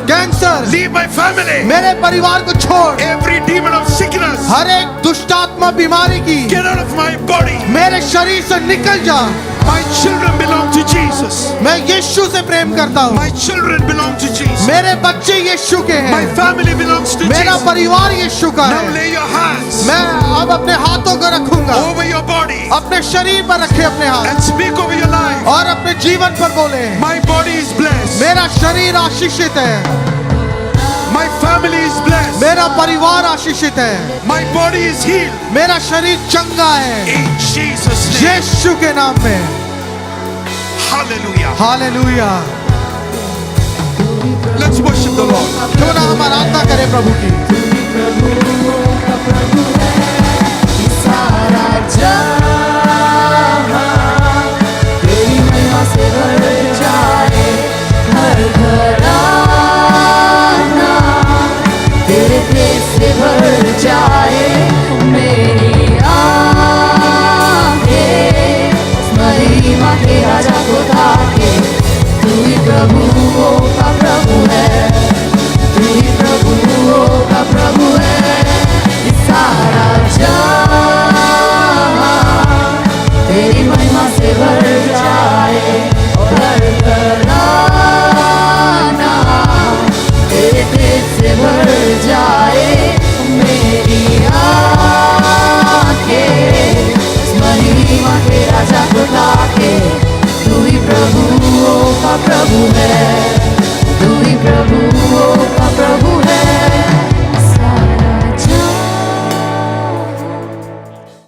cancer leave my family. मेरे परिवार को छोड़, Every demon of sickness, हर एक दुष्टात्मा बीमारी की get out of my body. मेरे शरीर से निकल जा। My children belong to Jesus. मैं यीशु से प्रेम करता हूँ। My children belong to Jesus. मेरे बच्चे यीशु के My हैं, family belongs to मेरा Jesus. परिवार यीशु का Now है। lay your hands मैं अब अपने हाथों को रखूंगा, over your body अपने शरीर पर रखे अपने हाथ and speak over your life. और अपने जीवन पर बोले My body is blessed. मेरा शरीर आशीषित है, My family is blessed. मेरा परिवार आशीषित है, My body is healed. मेरा शरीर चंगा है In Jesus' name. यीशु के नाम में। Hallelujah. Hallelujah. Let's worship the Lord. क्यों ना हम आराधना करें प्रभु की। सारा जग